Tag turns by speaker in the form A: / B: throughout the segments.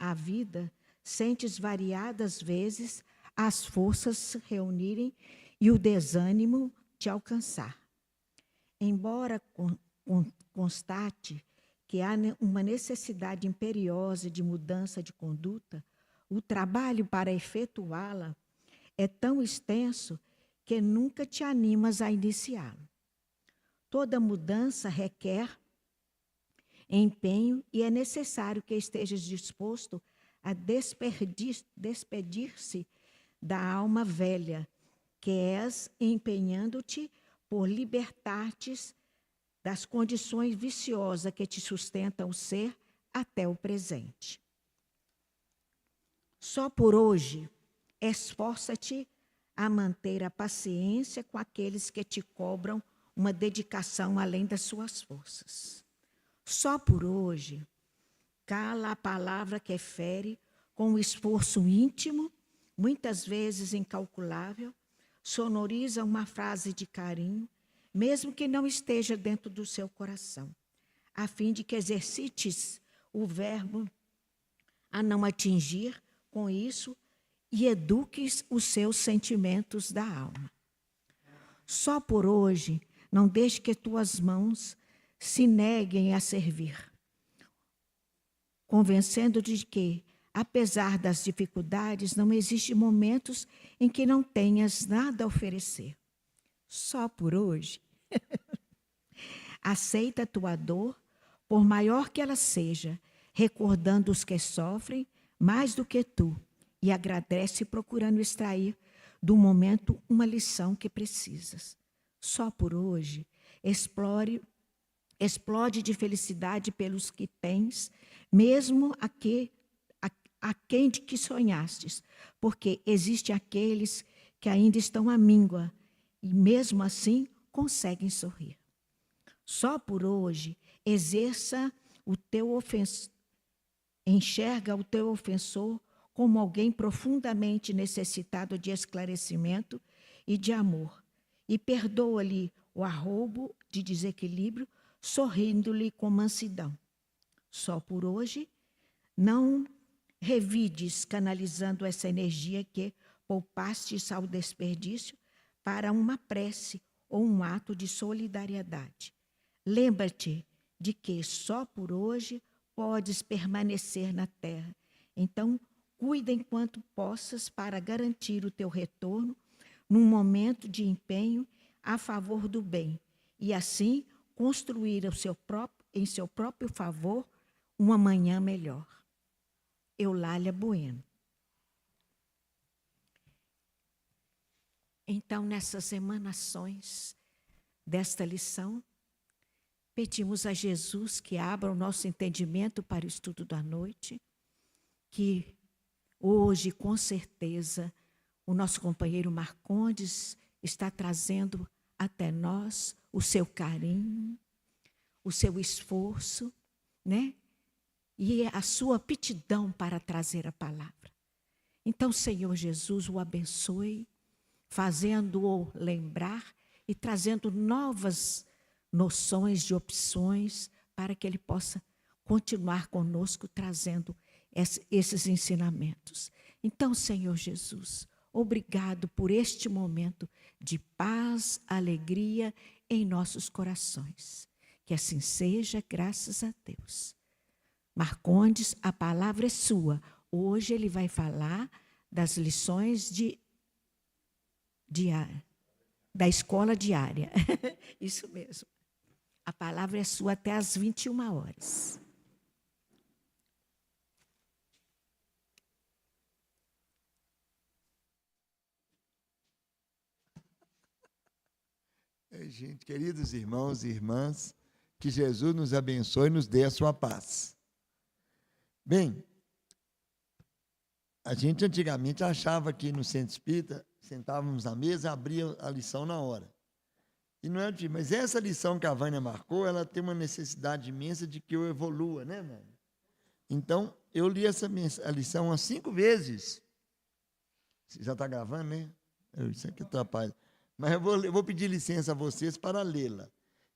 A: A vida, sentes variadas vezes as forças se reunirem e o desânimo te alcançar. Embora constate que há uma necessidade imperiosa de mudança de conduta, o trabalho para efetuá-la é tão extenso que nunca te animas a iniciá-lo. Toda mudança requer empenho e é necessário que estejas disposto a despedir-se da alma velha, que és, empenhando-te por libertar-te das condições viciosas que te sustentam o ser até o presente. Só por hoje, esforça-te a manter a paciência com aqueles que te cobram uma dedicação além das suas forças. Só por hoje, cala a palavra que fere com um esforço íntimo, muitas vezes incalculável, sonoriza uma frase de carinho, mesmo que não esteja dentro do seu coração, a fim de que exercites o verbo a não atingir com isso e eduques os seus sentimentos da alma. Só por hoje, não deixe que tuas mãos se neguem a servir, convencendo-te de que, apesar das dificuldades, não existem momentos em que não tenhas nada a oferecer. Só por hoje. Aceita a tua dor, por maior que ela seja, recordando os que sofrem mais do que tu, e agradece procurando extrair do momento uma lição que precisas. Só por hoje, explode de felicidade pelos que tens, mesmo a quem de que sonhastes, porque existem aqueles que ainda estão à míngua e mesmo assim conseguem sorrir. Só por hoje, exerça o teu ofensor, enxerga o teu ofensor como alguém profundamente necessitado de esclarecimento e de amor, e perdoa-lhe o arroubo de desequilíbrio, sorrindo-lhe com mansidão. Só por hoje, não revides canalizando essa energia que poupastes ao desperdício para uma prece ou um ato de solidariedade. Lembra-te de que só por hoje podes permanecer na terra. Então, cuida enquanto possas para garantir o teu retorno num momento de empenho a favor do bem e assim construir em seu próprio favor uma manhã melhor. Eulália Bueno. Então, nessas emanações desta lição, pedimos a Jesus que abra o nosso entendimento para o estudo da noite, que hoje, com certeza, o nosso companheiro Marcondes está trazendo até nós o seu carinho, o seu esforço, né? E a sua aptidão para trazer a palavra. Então, Senhor Jesus, o abençoe, fazendo-o lembrar e trazendo novas noções de opções para que ele possa continuar conosco trazendo esses ensinamentos. Então, Senhor Jesus, obrigado por este momento de paz, alegria em nossos corações. Que assim seja, graças a Deus. Marcondes, a palavra é sua. Hoje ele vai falar das lições da escola diária. Isso mesmo. A palavra é sua até às 21 horas.
B: Oi, gente, queridos irmãos e irmãs, que Jesus nos abençoe e nos dê a sua paz. Bem, a gente antigamente achava que no centro espírita, sentávamos na mesa e abria a lição na hora. E não é difícil, mas essa lição que a Vânia marcou, ela tem uma necessidade imensa de que eu evolua, né, mano? Então, eu li a lição umas 5 vezes. Você já está gravando, né? Isso aqui atrapalha. Mas eu vou pedir licença a vocês para lê-la.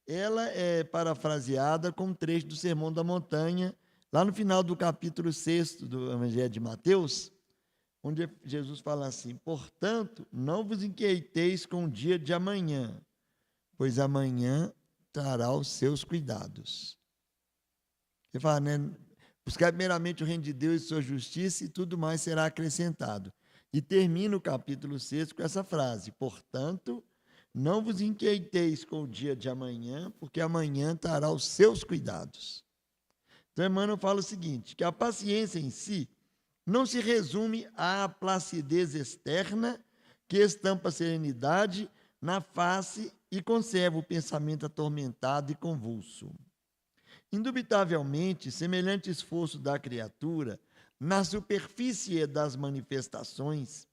B: Ela é parafraseada com um trecho do Sermão da Montanha, lá no final do capítulo 6 do Evangelho de Mateus, onde Jesus fala assim: portanto, não vos inquieteis com o dia de amanhã, pois amanhã trará os seus cuidados. Ele fala, né? Buscar primeiramente o reino de Deus e sua justiça, e tudo mais será acrescentado. E termina o capítulo 6 com essa frase: portanto, não vos inquieteis com o dia de amanhã, porque amanhã trará os seus cuidados. Então, Emmanuel fala o seguinte, que a paciência em si não se resume à placidez externa que estampa a serenidade na face e conserva o pensamento atormentado e convulso. Indubitavelmente, semelhante esforço da criatura na superfície das manifestações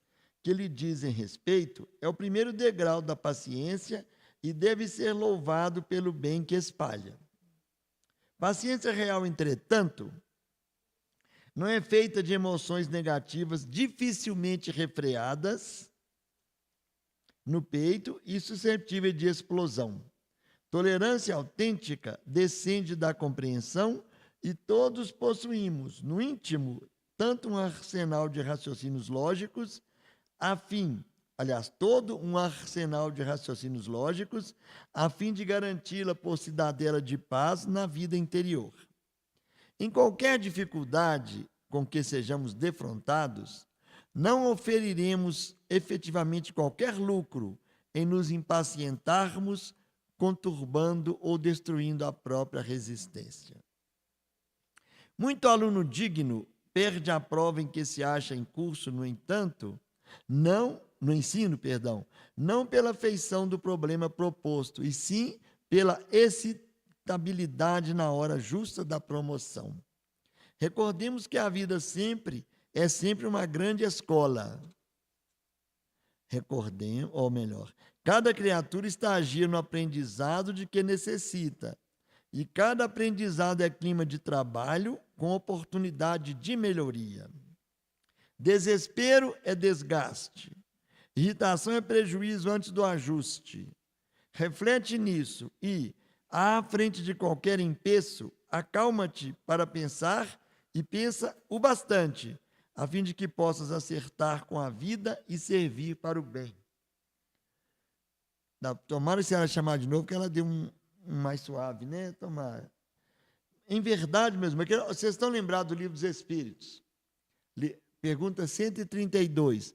B: que lhe dizem respeito é o primeiro degrau da paciência e deve ser louvado pelo bem que espalha. Paciência real, entretanto, não é feita de emoções negativas dificilmente refreadas no peito e suscetível de explosão. Tolerância autêntica descende da compreensão e todos possuímos, no íntimo, tanto um arsenal de raciocínios lógicos, todo um arsenal de raciocínios lógicos, a fim de garanti-la por cidadela de paz na vida interior. Em qualquer dificuldade com que sejamos defrontados, não oferiremos efetivamente qualquer lucro em nos impacientarmos, conturbando ou destruindo a própria resistência. Muito aluno digno perde a prova em que se acha em curso, no entanto, não pela feição do problema proposto, e sim pela excitabilidade na hora justa da promoção. Recordemos que a vida é sempre uma grande escola. Cada criatura estagia no aprendizado de que necessita, e cada aprendizado é clima de trabalho com oportunidade de melhoria. Desespero é desgaste, irritação é prejuízo antes do ajuste. Reflete nisso e, à frente de qualquer empeço, acalma-te para pensar e pensa o bastante, a fim de que possas acertar com a vida e servir para o bem. Tomara se ela chamar de novo, que ela deu um mais suave, né? Tomara. Em verdade mesmo, vocês estão lembrados do Livro dos Espíritos? Pergunta 132.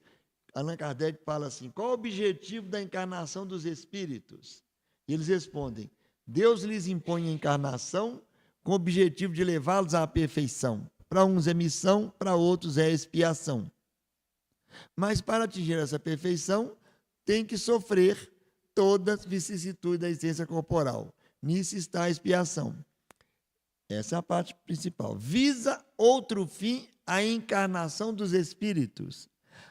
B: Allan Kardec fala assim: qual o objetivo da encarnação dos espíritos? E eles respondem: Deus lhes impõe a encarnação com o objetivo de levá-los à perfeição. Para uns é missão, para outros é expiação. Mas para atingir essa perfeição, tem que sofrer todas as vicissitudes da existência corporal. Nisso está a expiação. Essa é a parte principal. Visa outro fim a encarnação dos espíritos,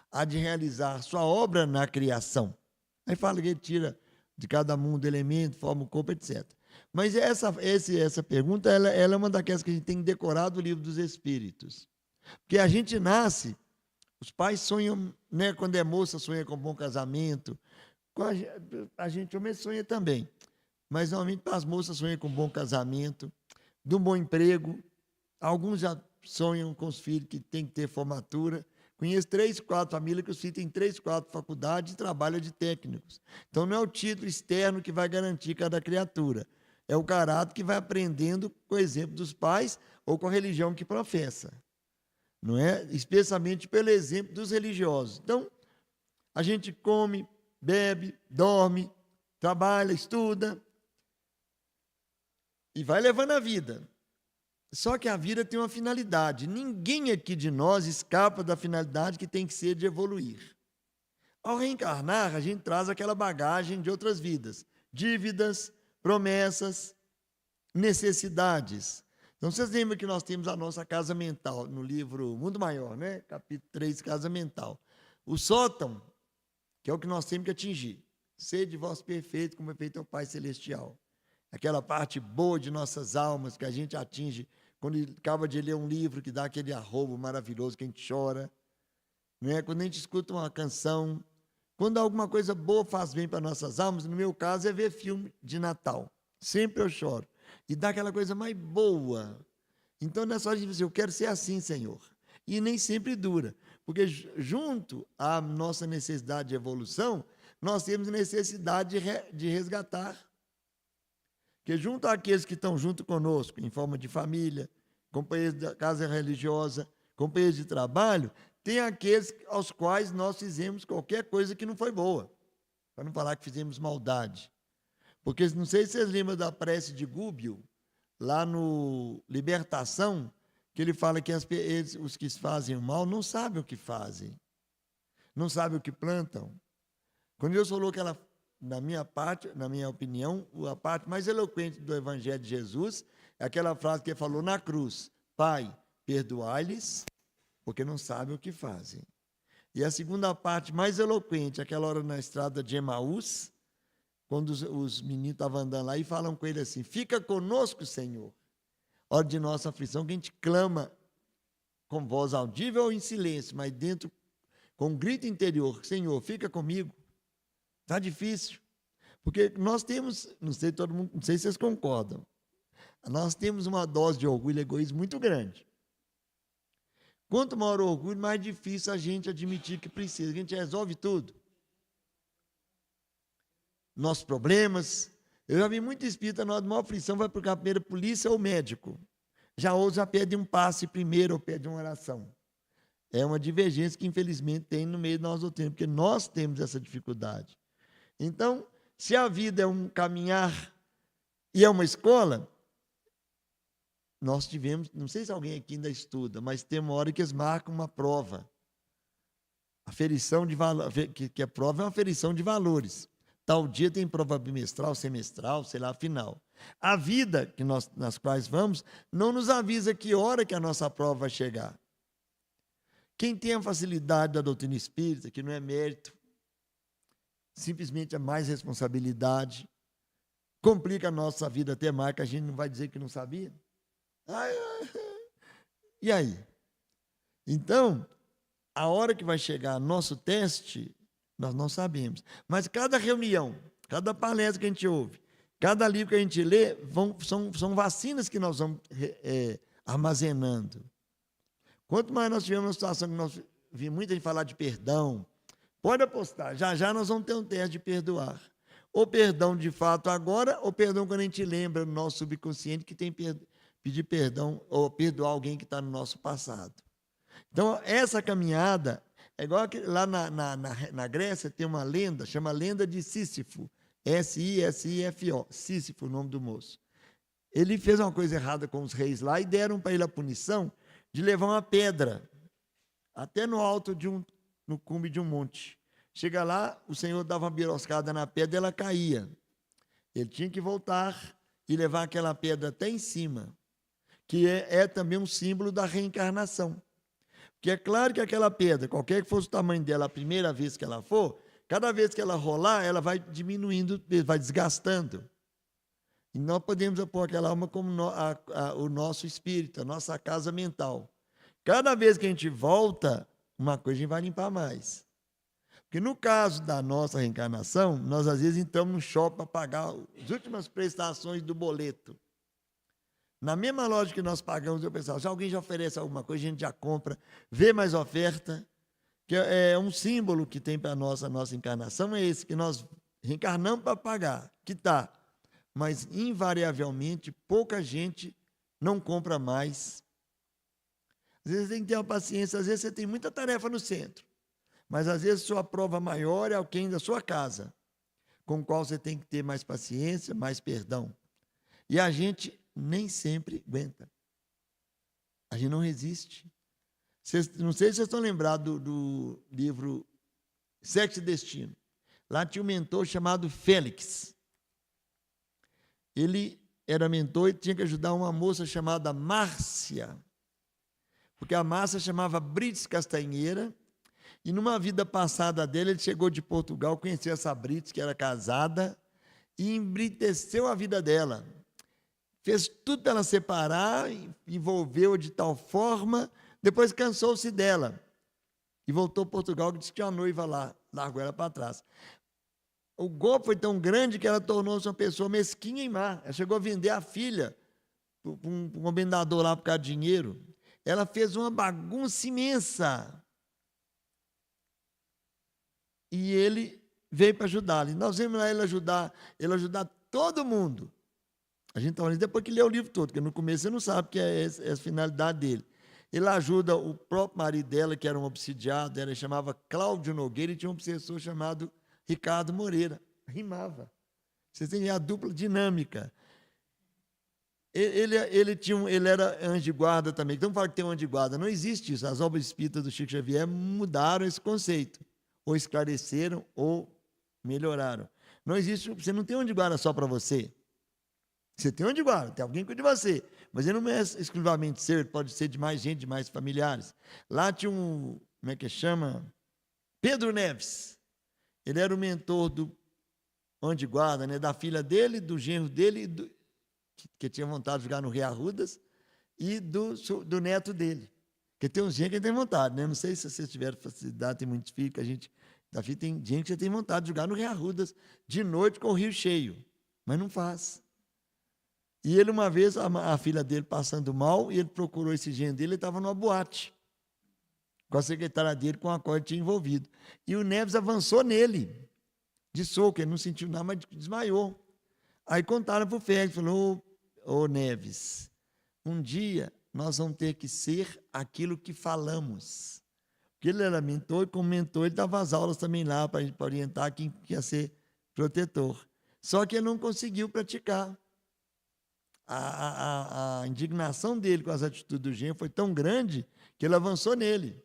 B: a de realizar sua obra na criação. Aí fala que ele tira de cada mundo elemento, forma o corpo, etc. Mas essa pergunta ela é uma daquelas que a gente tem que decorar do Livro dos Espíritos. Porque a gente nasce, os pais sonham, né, quando é moça, sonha com um bom casamento. A gente homem sonha também. Mas normalmente as moças sonham com um bom casamento, de um bom emprego. Alguns já sonham com os filhos que têm que ter formatura. Conheço 3, 4 famílias que os filhos têm 3, 4 faculdades e trabalham de técnicos. Então, não é o título externo que vai garantir cada criatura. É o caráter que vai aprendendo com o exemplo dos pais ou com a religião que professa. Não é? Especialmente pelo exemplo dos religiosos. Então, a gente come, bebe, dorme, trabalha, estuda e vai levando a vida. Só que a vida tem uma finalidade. Ninguém aqui de nós escapa da finalidade que tem que ser de evoluir. Ao reencarnar, a gente traz aquela bagagem de outras vidas, dívidas, promessas, necessidades. Então, vocês lembram que nós temos a nossa casa mental, no livro Mundo Maior, né? Capítulo 3, casa mental. O sótão, que é o que nós temos que atingir. Sede vós perfeito, como é feito o Pai Celestial. Aquela parte boa de nossas almas que a gente atinge quando acaba de ler um livro que dá aquele arrobo maravilhoso que a gente chora. Né? Quando a gente escuta uma canção, quando alguma coisa boa faz bem para nossas almas, no meu caso é ver filme de Natal. Sempre eu choro. E dá aquela coisa mais boa. Então, nessa hora a gente diz, eu quero ser assim, Senhor. E nem sempre dura. Porque junto à nossa necessidade de evolução, nós temos necessidade de resgatar. Porque junto àqueles que estão junto conosco, em forma de família, companheiros da casa religiosa, companheiros de trabalho, tem aqueles aos quais nós fizemos qualquer coisa que não foi boa. Para não falar que fizemos maldade. Porque não sei se vocês lembram da prece de Gúbio, lá no Libertação, que ele fala que os que fazem o mal não sabem o que fazem, não sabem o que plantam. Quando Deus falou que ela, na minha opinião, a parte mais eloquente do Evangelho de Jesus é aquela frase que ele falou na cruz: Pai, perdoai-lhes, porque não sabem o que fazem. E a segunda parte mais eloquente, aquela hora na estrada de Emaús, quando os meninos estavam andando lá e falam com ele assim: fica conosco, Senhor. Hora de nossa aflição, que a gente clama com voz audível ou em silêncio, mas dentro, com um grito interior: Senhor, fica comigo. Está difícil. Porque nós temos, não sei todo mundo, não sei se vocês concordam, nós temos uma dose de orgulho e egoísmo muito grande. Quanto maior o orgulho, mais difícil a gente admitir que precisa. A gente resolve tudo. Nossos problemas. Eu já vi muito espírita, na hora de uma aflição, vai procurar primeiro polícia ou médico. Já outros já pedem um passe primeiro ou pedem uma oração. É uma divergência que, infelizmente, tem no meio de nós doutrinas, porque nós temos essa dificuldade. Então, se a vida é um caminhar e é uma escola, nós tivemos, não sei se alguém aqui ainda estuda, mas tem uma hora que eles marcam uma prova. Aferição de valor, que a prova é uma aferição de valores. Tal dia tem prova bimestral, semestral, sei lá, final. A vida que nas quais vamos não nos avisa que hora que a nossa prova vai chegar. Quem tem a facilidade da doutrina espírita, que não é mérito, simplesmente é mais responsabilidade, complica a nossa vida até mais, que a gente não vai dizer que não sabia. E aí? Então, a hora que vai chegar nosso teste, nós não sabemos. Mas cada reunião, cada palestra que a gente ouve, cada livro que a gente lê, são vacinas que nós vamos armazenando. Quanto mais nós tivermos uma situação que nós vimos muita gente falar de perdão, pode apostar, já nós vamos ter um teste de perdoar. Ou perdão de fato agora, ou perdão quando a gente lembra no nosso subconsciente que tem pedir perdão ou perdoar alguém que está no nosso passado. Então, essa caminhada, é igual que lá na Grécia tem uma lenda, chama Lenda de Sísifo, S-I-S-I-F-O, Sísifo, o nome do moço. Ele fez uma coisa errada com os reis lá e deram para ele a punição de levar uma pedra até no alto no cume de um monte. Chega lá, o Senhor dava uma biroscada na pedra e ela caía. Ele tinha que voltar e levar aquela pedra até em cima, que é também um símbolo da reencarnação. Porque é claro que aquela pedra, qualquer que fosse o tamanho dela, a primeira vez que ela for, cada vez que ela rolar, ela vai diminuindo, vai desgastando. E nós podemos pôr aquela alma como o nosso espírito, a nossa casa mental. Cada vez que a gente volta, uma coisa a gente vai limpar mais. Porque no caso da nossa reencarnação, nós às vezes entramos no shopping para pagar as últimas prestações do boleto. Na mesma lógica que nós pagamos, eu pensava, se alguém já oferece alguma coisa, a gente já compra, vê mais oferta, que é um símbolo que tem para nós a nossa encarnação, é esse, que nós reencarnamos para pagar, que está. Mas, invariavelmente, pouca gente não compra mais. Às vezes tem que ter uma paciência, às vezes você tem muita tarefa no centro, mas às vezes sua prova maior é alguém da sua casa, com o qual você tem que ter mais paciência, mais perdão. E a gente nem sempre aguenta. A gente não resiste. Não sei se vocês estão lembrados do livro Sexo e Destino. Lá tinha um mentor chamado Félix. ele era mentor e tinha que ajudar uma moça chamada Márcia, porque a Márcia chamava Brits Castanheira, e numa vida passada dele, ele chegou de Portugal, conheceu essa Brits, que era casada, e embruteceu a vida dela. Fez tudo para ela separar, envolveu de tal forma, depois cansou-se dela. E voltou a Portugal, que disse que tinha uma noiva lá, largou ela para trás. O golpe foi tão grande que ela tornou-se uma pessoa mesquinha e má. Ela chegou a vender a filha para um comendador lá por causa de dinheiro. Ela fez uma bagunça imensa. E ele veio para ajudá-la. E nós vimos lá ele ajudar todo mundo. A gente está falando depois que lê o livro todo, porque no começo você não sabe que é a finalidade dele. Ele ajuda o próprio marido dela, que era um obsidiado, ele chamava Cláudio Nogueira, e tinha um obsessor chamado Ricardo Moreira. Rimava. Vocês têm a dupla dinâmica. Ele era anjo de guarda também. Então, fala que tem um anjo de guarda. Não existe isso. As obras espíritas do Chico Xavier mudaram esse conceito. Ou esclareceram, ou melhoraram. Não existe, você não tem um anjo de guarda só para você. Você tem um anjo de guarda, tem alguém que cuida de você. Mas ele não é exclusivamente seu, ele pode ser de mais gente, de mais familiares. Lá tinha como é que chama? Pedro Neves. Ele era o mentor do anjo de guarda, né? Da filha dele, do genro dele, que tinha vontade de jogar no Rei Arrudas, e do neto dele. Porque tem uns genros que tem vontade, né? Não sei se vocês tiveram facilidade, tem muitos filhos, que a gente... Da filha tem gente que já tem vontade de jogar no Rei Arrudas de noite com o rio cheio, mas não faz. E ele, uma vez, a filha dele passando mal, e ele procurou esse genro dele, ele estava numa boate, com a secretária dele, com a qual ele tinha envolvido. E o Neves avançou nele, de soco, ele não sentiu nada, mas desmaiou. Aí contaram para o Félix, falou, ô Neves, um dia nós vamos ter que ser aquilo que falamos. Porque ele era mentor, e como mentor, ele dava as aulas também lá, para orientar quem ia ser protetor. Só que ele não conseguiu praticar. A indignação dele com as atitudes do genro foi tão grande que ele avançou nele.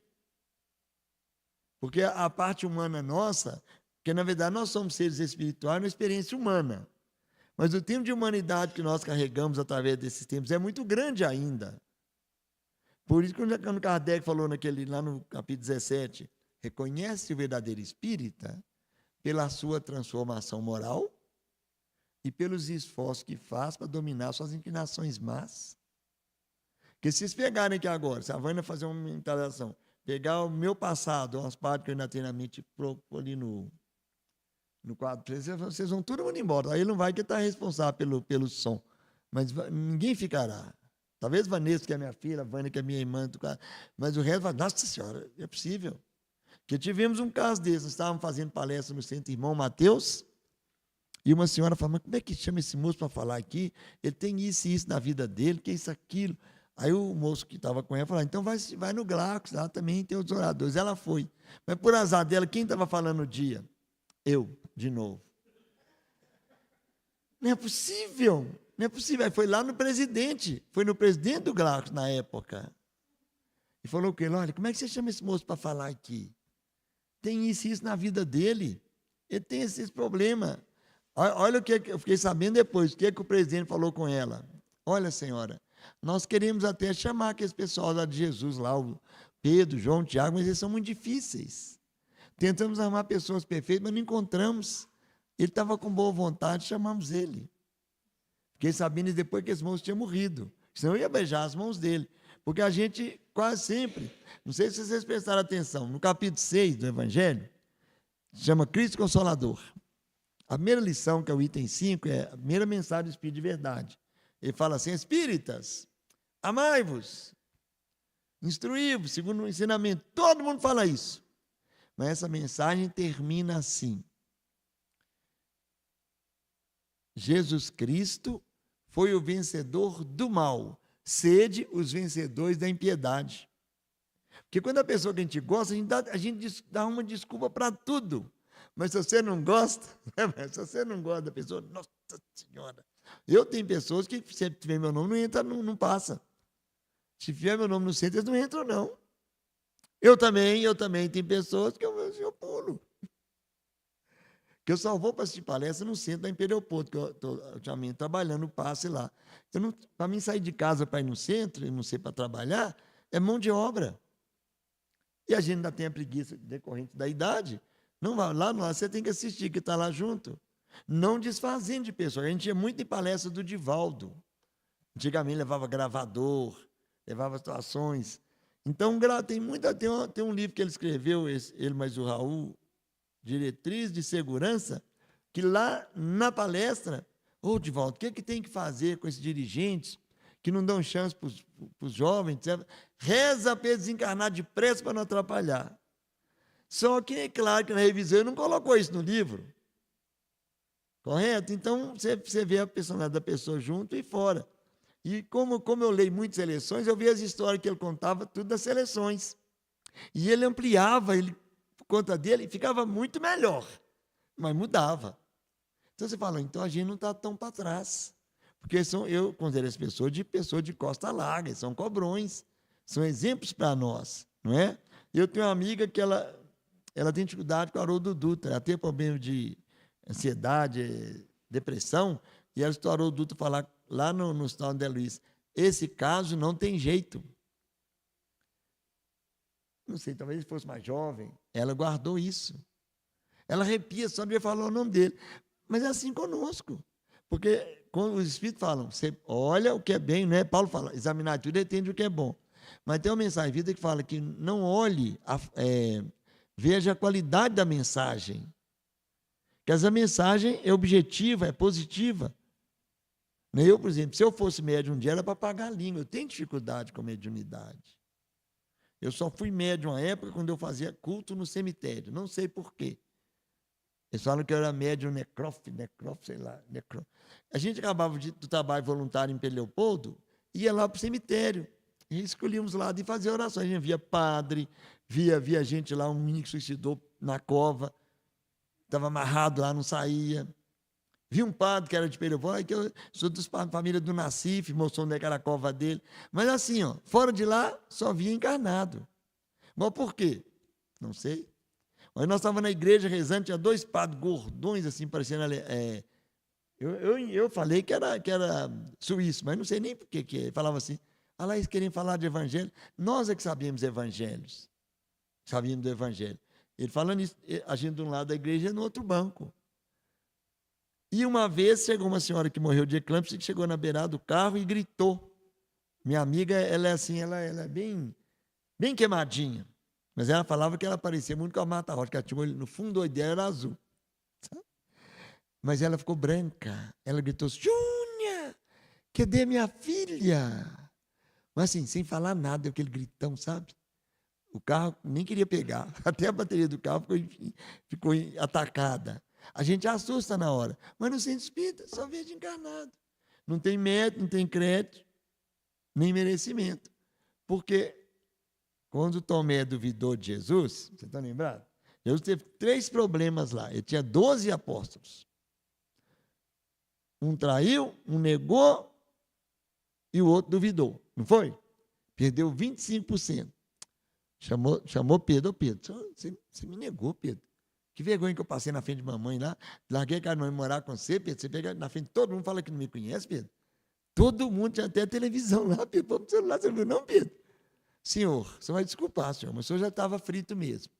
B: Porque a parte humana nossa, porque na verdade nós somos seres espirituais, uma experiência humana. Mas o tempo de humanidade que nós carregamos através desses tempos é muito grande ainda. Por isso que quando Kardec falou lá no capítulo 17, reconhece o verdadeiro espírita pela sua transformação moral e pelos esforços que faz para dominar suas inclinações más. Porque se vocês pegarem aqui agora, se a Vânia fazer uma instalação, pegar o meu passado, umas partes que eu ainda tenho na mente, ali no quadro, vocês vão todo mundo embora. Aí ele não vai que está responsável pelo som. Mas ninguém ficará. Talvez Vanessa, que é minha filha, a Vânia, que é minha irmã, mas o resto vai, nossa senhora, é possível. Porque tivemos um caso desse, nós estávamos fazendo palestra no Centro Irmão Mateus, e uma senhora falou, mas como é que chama esse moço para falar aqui? Ele tem isso e isso na vida dele, que é isso, aquilo. Aí o moço que estava com ela falou, então vai no Glaucus, lá também tem os oradores. Ela foi. Mas por azar dela, quem estava falando no dia? Eu, de novo. Não é possível. Não é possível. Aí foi lá no presidente do Glaucus na época. E falou com ele, olha, como é que você chama esse moço para falar aqui? Tem isso e isso na vida dele. Ele tem esse problema. Olha o que eu fiquei sabendo depois, o que o presidente falou com ela. Olha, senhora, nós queremos até chamar aqueles pessoal lá de Jesus, lá, o Pedro, João, Tiago, mas eles são muito difíceis. Tentamos arrumar pessoas perfeitas, mas não encontramos. Ele estava com boa vontade, chamamos ele. Fiquei sabendo depois que esse moço tinha morrido. Senão eu ia beijar as mãos dele. Porque a gente quase sempre, não sei se vocês prestaram atenção, no capítulo 6 do Evangelho, chama Cristo Consolador. A primeira lição, que é o item 5, é a primeira mensagem do Espírito de verdade. Ele fala assim, espíritas, amai-vos, instruí-vos, segundo o ensinamento. Todo mundo fala isso. Mas essa mensagem termina assim. Jesus Cristo foi o vencedor do mal. Sede os vencedores da impiedade. Porque quando a pessoa que a gente gosta, a gente dá uma desculpa para tudo. Mas se você não gosta, se você não gosta da pessoa, nossa senhora. Eu tenho pessoas que, se tiver meu nome, não entra, não passa. Se tiver meu nome no centro, eles não entram, não. Eu também tenho pessoas que eu pulo. Porque eu só vou para assistir palestra no centro da Imperial Porto, que eu estou ultimamente trabalhando no passe lá. Para mim sair de casa para ir no centro, e não sei para trabalhar, é mão de obra. E a gente ainda tem a preguiça decorrente da idade. Não vai lá, você tem que assistir, que está lá junto. Não desfazendo de pessoas. A gente ia muito em palestra do Divaldo. Antigamente levava gravador, levava situações. Então, tem um livro que ele escreveu, ele mais o Raul, Diretriz de Segurança, que lá na palestra, Divaldo, o que tem que fazer com esses dirigentes que não dão chance para os jovens, etc. Reza para eles desencarnar depressa para não atrapalhar. Só que é claro que na revisão ele não colocou isso no livro. Correto? Então, você vê a personalidade da pessoa junto e fora. E como eu leio muitas seleções, eu vi as histórias que ele contava, tudo das seleções. E ele ampliava, por conta dele, ficava muito melhor, mas mudava. Então você fala, então a gente não está tão para trás. Porque eu considero as pessoas de costa larga, são cobrões, são exemplos para nós, não é? Eu tenho uma amiga que ela tem dificuldade com o Haroldo Dutra, ela tem problema de ansiedade, depressão, e ela escutou o Haroldo Dutra falar lá no Estado de Luiz, esse caso não tem jeito. Não sei, talvez ele fosse mais jovem, ela guardou isso. Ela arrepia só de falar o nome dele. Mas é assim conosco. Porque quando os Espíritos falam, você olha o que é bem, não é? Paulo fala, examinar tudo e entende o que é bom. Mas tem uma mensagem de vida que fala que não olhe, veja a qualidade da mensagem. Que essa mensagem é objetiva, é positiva. Eu, por exemplo, se eu fosse médium um dia, era para pagar a língua. Eu tenho dificuldade com mediunidade. Eu só fui médium uma época quando eu fazia culto no cemitério. Não sei por quê. Eles falam que eu era médium necrófilo, sei lá. A gente acabava do trabalho voluntário em Leopoldo, ia lá para o cemitério. E escolhíamos lá de fazer orações. A gente via padre, via gente lá, um menino que suicidou na cova, estava amarrado lá, não saía. Vi um padre que era de Leopoldo, que eu sou da família do Nassif, mostrou onde era a cova dele. Mas assim, fora de lá, só via encarnado. Mas por quê? Não sei. Aí nós estávamos na igreja rezando, tinha 2 padres gordões, assim, parecendo... Eu falei que era suíço, mas não sei nem por que ele falava assim. Lá eles queriam falar de evangelho. Nós é que sabíamos evangelhos. Sabíamos do evangelho. Ele falando isso, a gente de um lado da igreja e no outro banco. E uma vez chegou uma senhora que morreu de eclâmpsia, que chegou na beirada do carro e gritou. Minha amiga, ela é assim, ela é bem queimadinha. Mas ela falava que ela parecia muito com a Mata Rocha, que ela tinha, no fundo do olho dela era azul. Sabe? Mas ela ficou branca. Ela gritou, Júnia, cadê minha filha? Mas assim, sem falar nada, aquele gritão, sabe? O carro nem queria pegar. Até a bateria do carro ficou atacada. A gente assusta na hora. Mas no centro espírita, só vê de encarnado. Não tem mérito, não tem crédito, nem merecimento. Porque quando Tomé duvidou de Jesus, você está lembrado? Jesus teve 3 problemas lá. Ele tinha 12 apóstolos. Um traiu, um negou e o outro duvidou. Não foi? Perdeu 25%. Chamou Pedro. Pedro, você me negou, Pedro. Que vergonha que eu passei na frente de mamãe lá. Larguei a cara de mãe morar com você, Pedro. Você pega na frente de todo mundo, fala que não me conhece, Pedro. Todo mundo tinha até televisão lá, Pedro. Pô, pro celular, você não viu, não, Pedro? Senhor, você vai desculpar, senhor, mas o senhor já estava frito mesmo.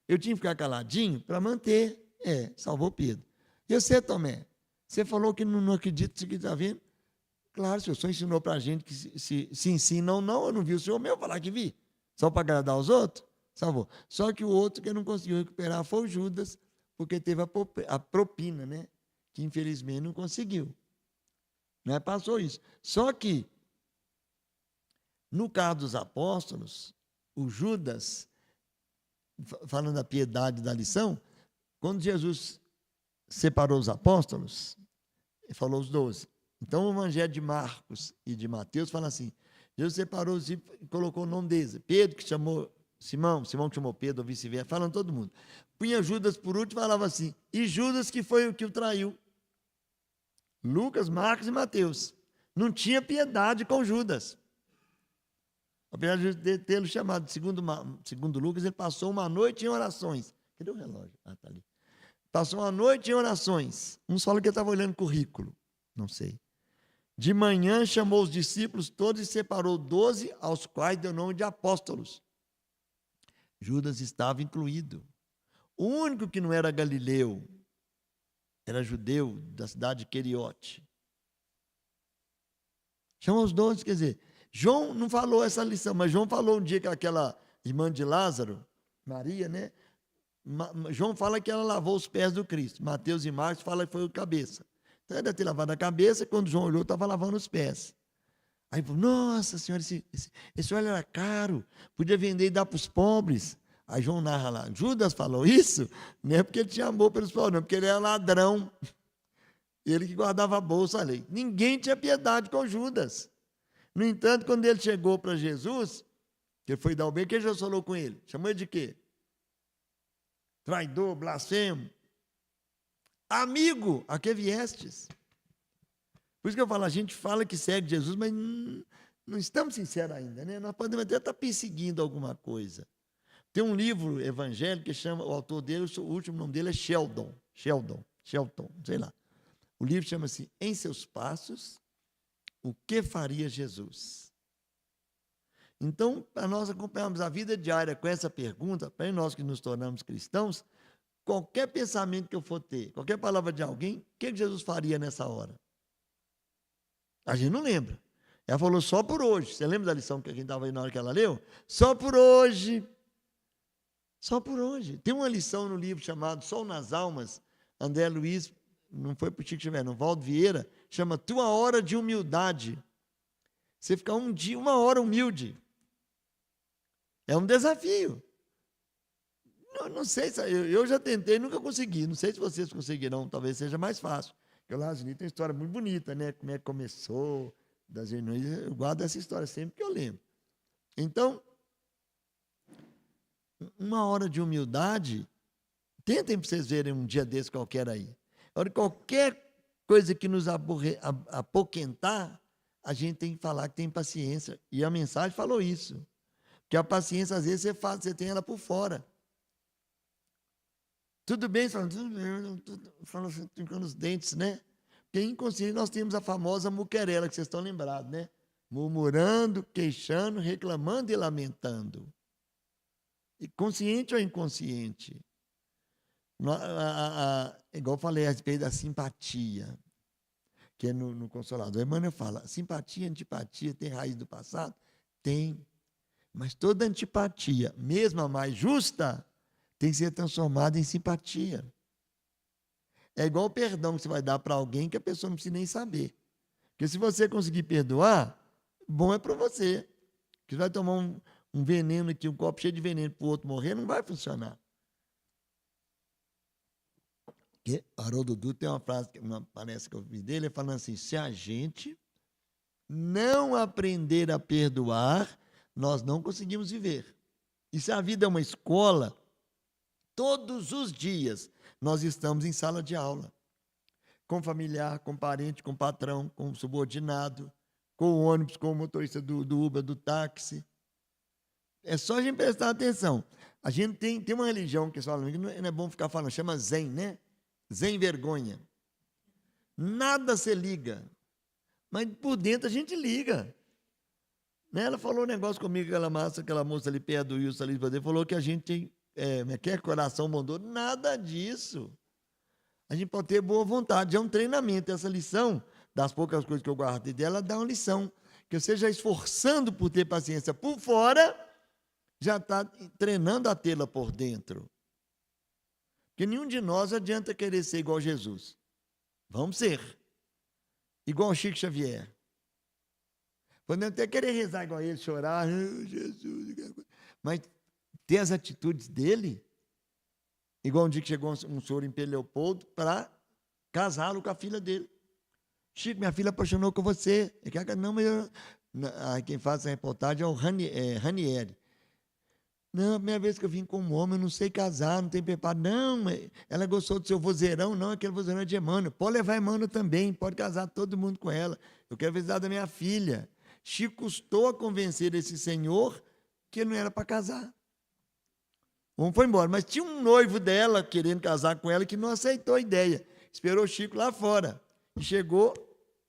B: Eu tinha que ficar caladinho para manter. Salvou Pedro. E você, Tomé? Você falou que não acredita nisso que está vendo? Claro, o senhor ensinou para a gente que se ensina ou não, eu não vi o senhor meu falar que vi. Só para agradar os outros? Salvou. Só que o outro que não conseguiu recuperar foi o Judas, porque teve a propina, né? Que infelizmente não conseguiu. Né? Passou isso. Só que, no caso dos apóstolos, o Judas, falando da piedade da lição, quando Jesus separou os apóstolos, ele falou os 12. Então, o evangelho de Marcos e de Mateus fala assim, Jesus separou e colocou o nome deles. Pedro, que chamou Simão que chamou Pedro, ou vice-versa, falando todo mundo. Punha Judas por último e falava assim, e Judas que foi o que o traiu. Lucas, Marcos e Mateus. Não tinha piedade com Judas. Apesar de tê-lo chamado, segundo Lucas, ele passou uma noite em orações. Cadê o relógio? Está ali. Passou uma noite em orações. Uns falam que ele estava olhando currículo. Não sei. De manhã chamou os discípulos todos e separou 12, aos quais deu nome de apóstolos. Judas estava incluído. O único que não era galileu, era judeu, da cidade de Queriote. Chamou os 12, quer dizer, João não falou essa lição, mas João falou um dia que aquela irmã de Lázaro, Maria, né? João fala que ela lavou os pés do Cristo. Mateus e Marcos falam que foi o cabeça. Então, ele deve ter lavado a cabeça, e quando João olhou, estava lavando os pés. Aí falou, nossa senhora, esse óleo era caro, podia vender e dar para os pobres. Aí João narra lá, Judas falou isso, não é porque ele tinha amor pelos pobres, não, porque ele era ladrão. Ele que guardava a bolsa ali. Ninguém tinha piedade com Judas. No entanto, quando ele chegou para Jesus, que ele foi dar o bem, o que Jesus falou com ele? Chamou ele de quê? Traidor, blasfemo. Amigo, a que viestes? Por isso que eu falo, a gente fala que segue Jesus, mas não estamos sinceros ainda, né? Nós podemos até estar perseguindo alguma coisa. Tem um livro evangélico que chama, o autor dele, o último nome dele é Sheldon, sei lá. O livro chama-se Em Seus Passos, o que faria Jesus? Então, para nós acompanharmos a vida diária com essa pergunta, para nós que nos tornamos cristãos, qualquer pensamento que eu for ter, qualquer palavra de alguém, o que Jesus faria nessa hora? A gente não lembra. Ela falou só por hoje. Você lembra da lição que a gente estava aí na hora que ela leu? Só por hoje. Só por hoje. Tem uma lição no livro chamado Sol nas Almas, André Luiz, não foi para o Chico Xavier, não, Valdo Vieira, chama Tua Hora de Humildade. Você ficar um dia, uma hora humilde. É um desafio. Não sei, eu já tentei, nunca consegui. Não sei se vocês conseguirão, talvez seja mais fácil. Porque o Lazarino tem uma história muito bonita, né? Como é que começou, das reuniões. Eu guardo essa história sempre que eu lembro. Então, uma hora de humildade, tentem para vocês verem um dia desse qualquer aí. Agora, qualquer coisa que nos apoquentar, a gente tem que falar que tem paciência. E a mensagem falou isso. Porque a paciência, às vezes, você tem ela por fora. Tudo bem, falando, trincando os dentes, né? Porque inconsciente nós temos a famosa muquerela, que vocês estão lembrados, né? Murmurando, queixando, reclamando e lamentando. E consciente ou inconsciente? Igual eu falei a respeito da simpatia, que é no Consolador. Emmanuel fala, simpatia, antipatia, tem raiz do passado? Tem. Mas toda antipatia, mesmo a mais justa, tem que ser transformada em simpatia. É igual o perdão que você vai dar para alguém que a pessoa não precisa nem saber. Porque se você conseguir perdoar, bom é para você. Porque você vai tomar um veneno aqui, um copo cheio de veneno para o outro morrer, não vai funcionar. Porque Haroldo Dutra tem uma frase, parece que eu vi dele, falando assim, se a gente não aprender a perdoar, nós não conseguimos viver. E se a vida é uma escola, todos os dias nós estamos em sala de aula. Com familiar, com parente, com patrão, com subordinado, com o ônibus, com o motorista do Uber, do táxi. É só a gente prestar atenção. A gente tem uma religião que fala, não é bom ficar falando, chama Zen, né? Zen vergonha. Nada se liga. Mas por dentro a gente liga. Ela falou um negócio comigo, aquela moça ali perto do Wilson, ali, falou que a gente tem, coração bondoso. Nada disso. A gente pode ter boa vontade. É um treinamento. Essa lição, das poucas coisas que eu guardei dela, dá uma lição. Que você já esforçando por ter paciência por fora, já está treinando a tê-la por dentro. Porque nenhum de nós adianta querer ser igual a Jesus. Vamos ser. Igual ao Chico Xavier. Podemos até querer rezar igual a ele, chorar, Jesus, mas ter as atitudes dele, igual um dia que chegou um senhor em Pedro Leopoldo para casá-lo com a filha dele. Chico, minha filha apaixonou com você. Não, mas quem faz a reportagem é o Ranieri. Não, a primeira vez que eu vim com um homem, eu não sei casar, não tem preparo. Não, ela gostou do seu vozeirão, não, aquele vozeirão é de Emmanuel. Pode levar Emmanuel também, pode casar todo mundo com ela. Eu quero visitar da minha filha. Chico custou a convencer esse senhor que ele não era para casar. O homem foi embora. Mas tinha um noivo dela querendo casar com ela que não aceitou a ideia. Esperou o Chico lá fora. E chegou,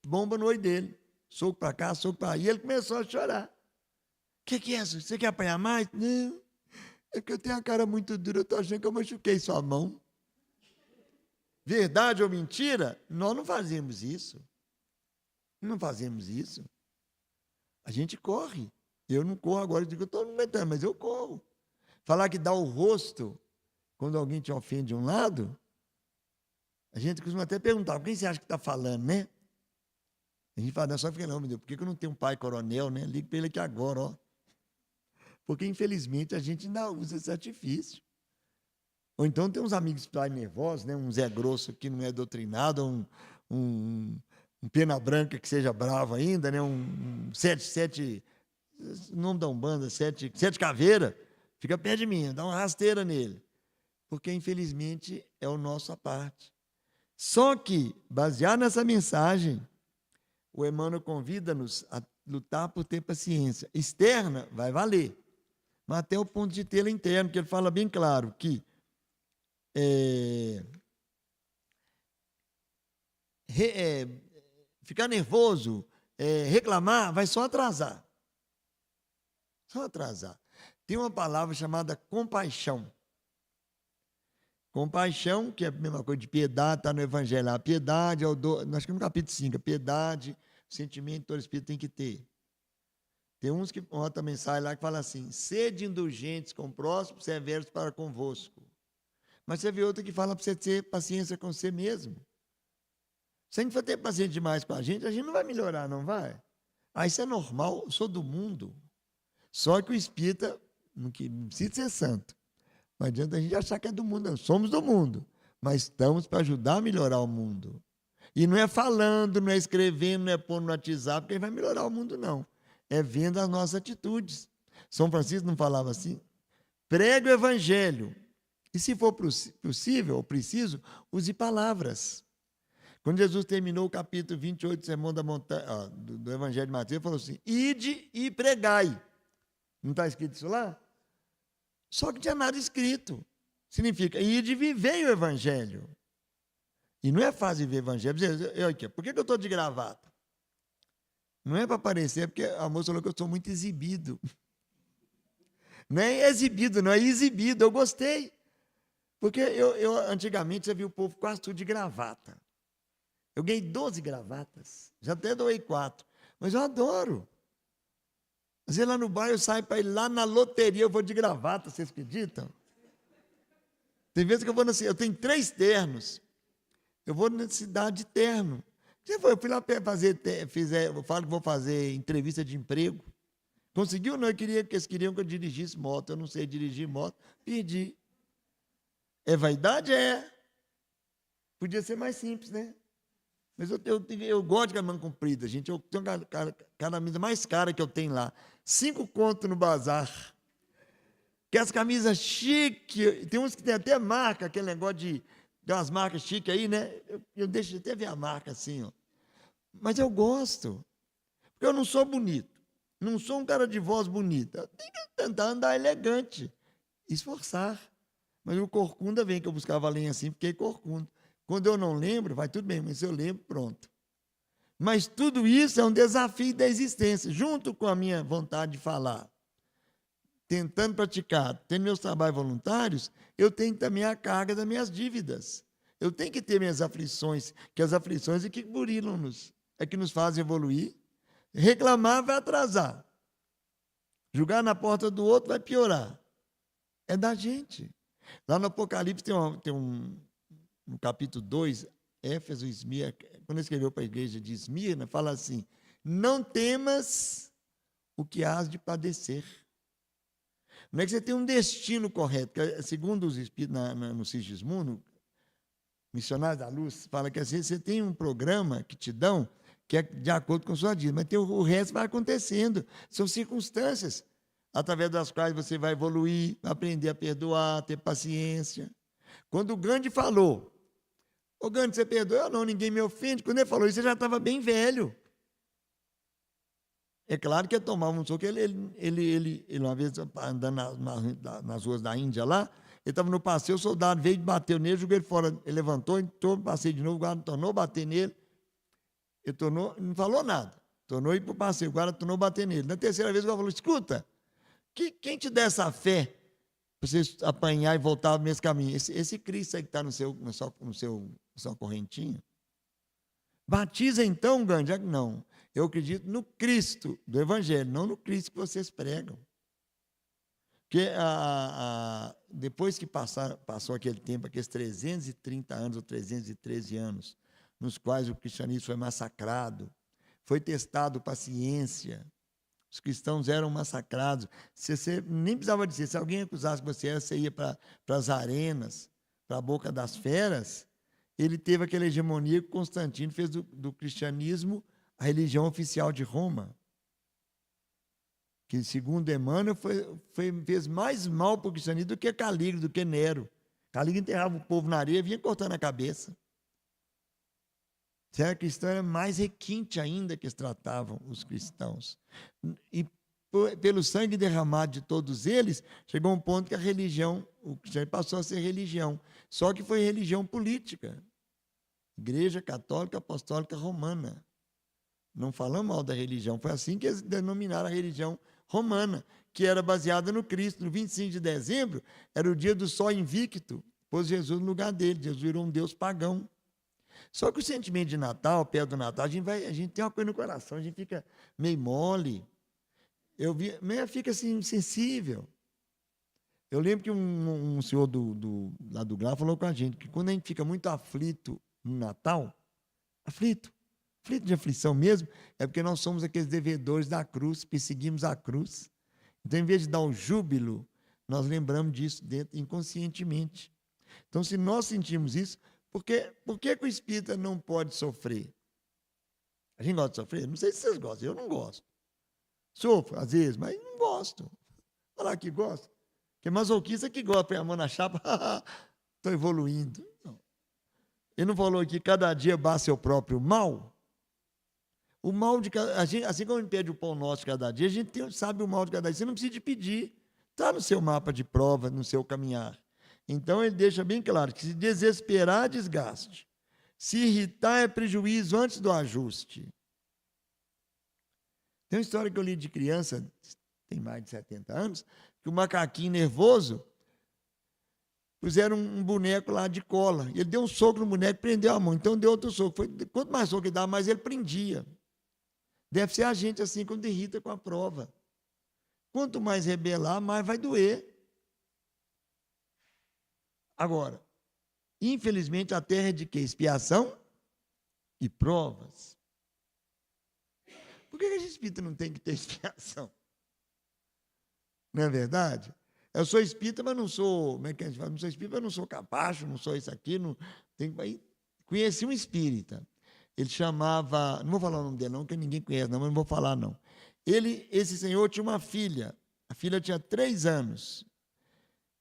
B: bomba no olho dele. Soco para cá, soco para lá. E ele começou a chorar. O que é isso? Você quer apanhar mais? Não. É que eu tenho a cara muito dura, eu estou achando que eu machuquei sua mão. Verdade ou mentira? Nós não fazemos isso. Não fazemos isso. A gente corre. Eu não corro agora, eu digo, eu estou não aguentando, mas eu corro. Falar que dá o rosto quando alguém te ofende de um lado, a gente costuma até perguntar, quem você acha que está falando, né? A gente fala, não, só fica não, meu Deus, por que eu não tenho um pai coronel, né? Ligo para ele aqui agora, ó. Porque, infelizmente, a gente ainda usa esse artifício. Ou então tem uns amigos pai nervosos, né? Um Zé Grosso que não é doutrinado, um pena branca que seja bravo ainda, né? Um sete, o nome da Umbanda, sete caveira, fica perto de mim, dá uma rasteira nele. Porque, infelizmente, é o nosso à parte. Só que, baseado nessa mensagem, o Emmanuel convida-nos a lutar por ter paciência. Externa vai valer, mas até o ponto de tê-la interno, que ele fala bem claro que ficar nervoso, reclamar, vai só atrasar. Só atrasar. Tem uma palavra chamada compaixão. Compaixão, que é a mesma coisa de piedade, está no Evangelho. A piedade, acho que no capítulo 5, a piedade, o sentimento que todo espírito tem que ter. Tem uns que outra mensagem lá que fala assim, sede indulgentes com o próximo, severos para convosco. Mas você vê outra que fala para você ter paciência com você mesmo. Se a gente for ter paciência demais com a gente não vai melhorar, não vai? Isso é normal, eu sou do mundo. Só que o espírita não precisa ser santo. Não adianta a gente achar que é do mundo, não. Somos do mundo, mas estamos para ajudar a melhorar o mundo. E não é falando, não é escrevendo, não é pondo no WhatsApp, que vai melhorar o mundo, não. É vendo as nossas atitudes. São Francisco não falava assim? Pregue o evangelho. E se for possível ou preciso, use palavras. Quando Jesus terminou o capítulo 28 do Sermão da Montanha, do Evangelho de Mateus, ele falou assim, ide e pregai. Não está escrito isso lá? Só que não tinha nada escrito. Significa, ide e vivei o Evangelho. E não é fácil viver o Evangelho. Por que eu estou de gravata? Não é para aparecer, porque a moça falou que eu sou muito exibido. Não é exibido, não é exibido. Eu gostei. Porque eu antigamente, você viu o povo quase tudo de gravata. Eu ganhei 12 gravatas. Já até doei 4. Mas eu adoro. Às vezes lá no bairro eu saio para ir lá na loteria, eu vou de gravata, vocês acreditam? Tem vezes que eu vou eu tenho 3 ternos. Eu vou na cidade de terno. Eu fui lá fazer, eu falo que vou fazer entrevista de emprego. Conseguiu? Não, eles queriam que eu dirigisse moto. Eu não sei dirigir moto. Perdi. É vaidade? É. Podia ser mais simples, né? Mas eu gosto de camisa comprida, gente. Eu tenho a camisa mais cara que eu tenho lá. 5 conto no bazar. Que as camisas chiques. Tem uns que tem até marca, aquele negócio de umas marcas chiques aí, né? Eu deixo de até ver a marca assim, ó. Mas eu gosto. Porque eu não sou bonito. Não sou um cara de voz bonita. Eu tenho que tentar andar elegante. Esforçar. Mas o corcunda vem, que eu buscava lenha assim, fiquei corcunda. Quando eu não lembro, vai tudo bem, mas se eu lembro, pronto. Mas tudo isso é um desafio da existência, junto com a minha vontade de falar. Tentando praticar, tendo meus trabalhos voluntários, eu tenho também a carga das minhas dívidas. Eu tenho que ter minhas aflições, que as aflições é que burilam-nos, é que nos fazem evoluir. Reclamar vai atrasar. Julgar na porta do outro vai piorar. É da gente. Lá no Apocalipse no capítulo 2, Éfeso, Esmirna, quando ele escreveu para a igreja de Esmirna, fala assim, não temas o que hás de padecer. Não é que você tem um destino correto, que, segundo os espíritos no Sigismundo, Missionários da Luz, fala que assim, você tem um programa que te dão, que é de acordo com a sua vida, mas o resto vai acontecendo, são circunstâncias através das quais você vai evoluir, aprender a perdoar, ter paciência. Quando o Gandhi falou, ô Gandhi, você perdoa? Não, ninguém me ofende. Quando ele falou isso, ele já estava bem velho. É claro que ele tomava um soco. Ele uma vez, andando nas ruas da Índia lá, ele estava no passeio, o soldado veio e bateu nele, jogou ele fora. Ele levantou, entrou no passeio de novo, o guarda tornou a bater nele. Ele não falou nada. Tornou a ir para o passeio, o guarda tornou a bater nele. Na terceira vez, o guarda falou: escuta, quem te dá essa fé para você apanhar e voltar no mesmo caminho? Esse Cristo aí que está na sua correntinha. Batiza então, Gandhi? Não. Eu acredito no Cristo do Evangelho, não no Cristo que vocês pregam. Porque depois que passou aquele tempo, aqueles 330 anos ou 313 anos, nos quais o cristianismo foi massacrado, foi testado para a ciência, os cristãos eram massacrados. Você nem precisava dizer, se alguém acusasse que você ia para as arenas, para a boca das feras. Ele teve aquela hegemonia que Constantino fez do cristianismo a religião oficial de Roma. Que, segundo Emmanuel, fez mais mal para o cristianismo do que Calígula, do que Nero. Calígula enterrava o povo na areia e vinha cortando a cabeça. Se era cristão, era mais requinte ainda que eles tratavam os cristãos. E pelo sangue derramado de todos eles, chegou um ponto que a religião, o cristianismo passou a ser religião. Só que foi religião política. Igreja Católica Apostólica Romana. Não falamos mal da religião, foi assim que eles denominaram a religião romana, que era baseada no Cristo. No 25 de dezembro, era o dia do sol invicto, pôs Jesus no lugar dele. Jesus virou um Deus pagão. Só que o sentimento de Natal, perto do Natal, a gente tem uma coisa no coração, a gente fica meio mole. Meio fica assim, sensível. Eu lembro que um senhor lá do Grau falou com a gente que quando a gente fica muito aflito no Natal, aflito de aflição mesmo, é porque nós somos aqueles devedores da cruz, perseguimos a cruz. Então, em vez de dar um júbilo, nós lembramos disso inconscientemente. Então, se nós sentimos isso, por que o espírita não pode sofrer? A gente gosta de sofrer? Não sei se vocês gostam, eu não gosto. Sofro, às vezes, mas não gosto. Falar que gosto. Porque masoquista que gosta, põe a mão na chapa, estou evoluindo. Não. Ele não falou que cada dia basta seu próprio mal? O mal de cada dia, assim como a gente pede o pão nosso de cada dia, a gente sabe o mal de cada dia. Você não precisa de pedir. Está no seu mapa de prova, no seu caminhar. Então, ele deixa bem claro que se desesperar é desgaste. Se irritar é prejuízo antes do ajuste. Tem uma história que eu li de criança, tem mais de 70 anos, que o macaquinho nervoso puseram um boneco lá de cola. Ele deu um soco no boneco, prendeu a mão. Então, deu outro soco. Quanto mais soco ele dava, mais ele prendia. Deve ser a gente assim quando irrita com a prova. Quanto mais rebelar, mais vai doer. Agora, infelizmente, a terra é de quê? Expiação e provas. Por que a gente espírita não tem que ter expiação? Não é verdade? Eu sou espírita, mas não sou, como é que a gente fala? Não sou espírita, mas não sou capacho, não sou isso aqui. Não, conheci um espírita. Ele chamava, não vou falar o nome dele não, porque ninguém conhece, não, mas não vou falar não. Esse senhor tinha uma filha, a filha tinha 3 anos.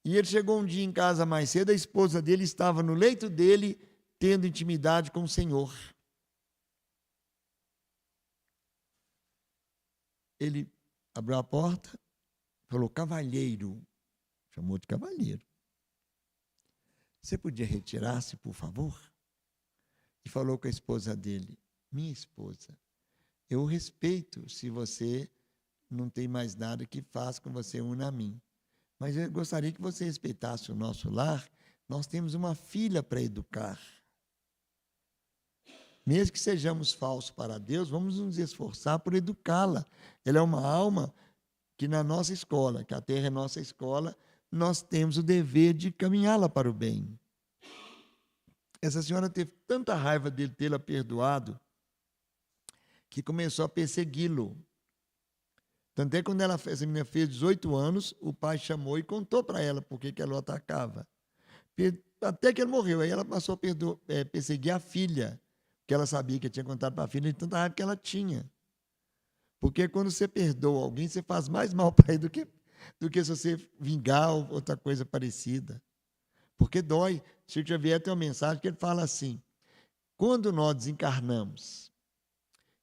B: E ele chegou um dia em casa mais cedo, a esposa dele estava no leito dele, tendo intimidade com o Senhor. Ele abriu a porta, falou: cavalheiro, chamou de cavalheiro. Você podia retirar-se, por favor? E falou com a esposa dele: minha esposa, eu respeito se você não tem mais nada que faça com você una a mim. Mas eu gostaria que você respeitasse o nosso lar. Nós temos uma filha para educar. Mesmo que sejamos falsos para Deus, vamos nos esforçar por educá-la. Ela é uma alma que na nossa escola, que a terra é nossa escola, nós temos o dever de caminhá-la para o bem. Essa senhora teve tanta raiva dele tê-la perdoado que começou a persegui-lo. Tanto é que quando essa menina fez 18 anos, o pai chamou e contou para ela por que ela o atacava. Até que ele morreu. Aí ela passou a perseguir a filha, que ela sabia que tinha contado para a filha, de tanta raiva que ela tinha. Porque quando você perdoa alguém, você faz mais mal para ele do que se você vingar ou outra coisa parecida. Porque dói. Chico Xavier tem uma mensagem que ele fala assim: quando nós desencarnamos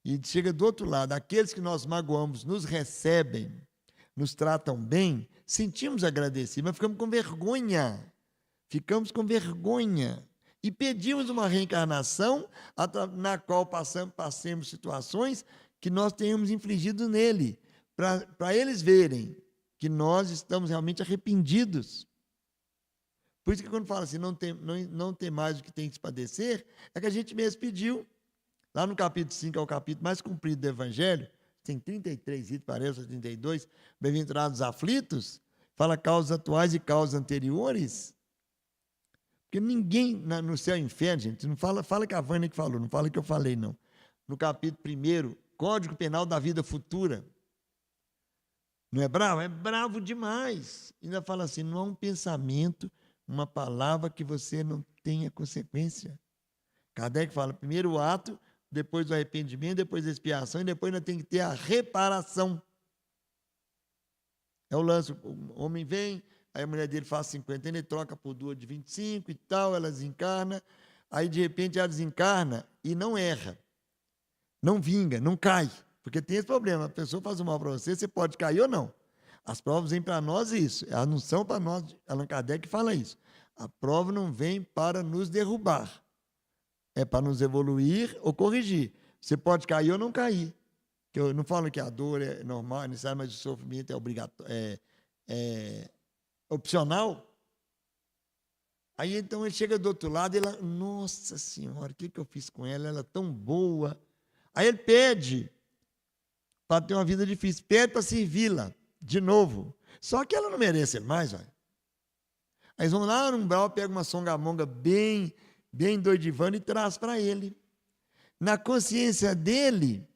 B: e chega do outro lado, aqueles que nós magoamos nos recebem, nos tratam bem, sentimos agradecidos, mas ficamos com vergonha. Ficamos com vergonha. E pedimos uma reencarnação na qual passemos situações que nós tenhamos infligido nele, para eles verem que nós estamos realmente arrependidos. Por isso que quando fala assim, não tem mais o que tem que se padecer, é que a gente mesmo pediu. Lá no capítulo 5, é o capítulo mais comprido do Evangelho, tem 33 itens, parece, 32, bem-aventurados aflitos, fala causas atuais e causas anteriores. Porque ninguém no céu e inferno, gente, não fala que a Vânia que falou, não fala que eu falei, não. No capítulo 1, Código Penal da Vida Futura. Não é bravo? É bravo demais. Ainda fala assim, não há um pensamento, uma palavra que você não tenha consequência. Kardec fala, primeiro o ato, depois o arrependimento, depois a expiação, e depois ainda tem que ter a reparação. É o lance, o homem vem, aí a mulher dele faz 50, ele troca por 2 de 25 e tal, ela desencarna, aí de repente ela desencarna e não erra, não vinga, não cai, porque tem esse problema, a pessoa faz o mal para você, você pode cair ou não. As provas vêm para nós isso, elas não são para nós, Allan Kardec fala isso, a prova não vem para nos derrubar, é para nos evoluir ou corrigir. Você pode cair ou não cair. Eu não falo que a dor é normal, é necessário, mas o sofrimento é obrigatório, é opcional. Aí então ele chega do outro lado e ela, nossa senhora, o que eu fiz com ela? Ela é tão boa. Aí ele pede para ter uma vida difícil, pede para servi-la de novo. Só que ela não merece ele mais, olha. Aí eles vão lá no umbral, pegam uma songamonga bem doidivana e traz para ele. Na consciência dele,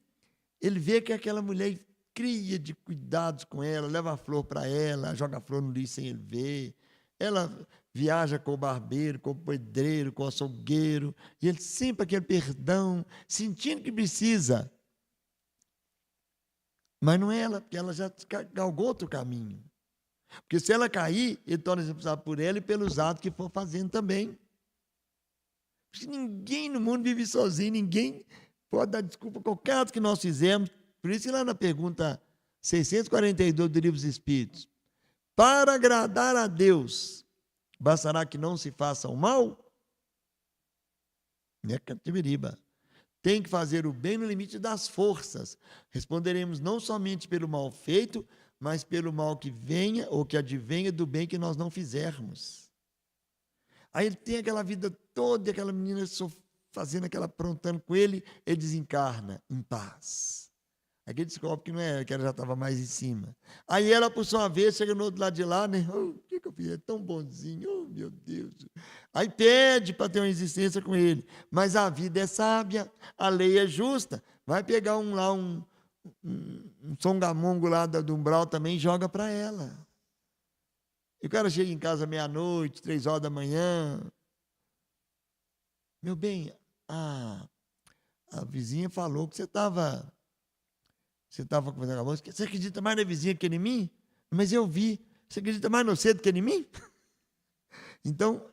B: ele vê que aquela mulher cria de cuidados com ela, leva a flor para ela, joga a flor no lixo sem ele ver. Ela viaja com o barbeiro, com o pedreiro, com o açougueiro, e ele sempre aquele perdão, sentindo que precisa. Mas não é ela, porque ela já galgou outro caminho. Porque se ela cair, ele torna a responsabilidade por ela e pelos atos que for fazendo também. Porque ninguém no mundo vive sozinho, ninguém pode dar desculpa a qualquer ato que nós fizemos. Por isso, lá na pergunta 642 do Livro dos Espíritos, para agradar a Deus, bastará que não se faça o mal? É Catibiriba. Tem que fazer o bem no limite das forças. Responderemos não somente pelo mal feito, mas pelo mal que venha ou que advenha do bem que nós não fizermos. Aí ele tem aquela vida toda, aquela menina fazendo aquela, aprontando com ele, ele desencarna em paz. Aí ele descobre que não era, que ela já estava mais em cima. Aí ela, por sua vez, chega no outro lado de lá, né? Oh, o que eu fiz? É tão bonzinho, oh meu Deus. Aí pede para ter uma existência com ele. Mas a vida é sábia, a lei é justa. Vai pegar um songamongo lá do umbral também e joga para ela. E o cara chega em casa meia-noite, 3 horas da manhã. Meu bem, a vizinha falou que você estava conversando com a moça. Você acredita mais na vizinha que em mim? Mas eu vi. Você acredita mais no cedo que em mim? Então,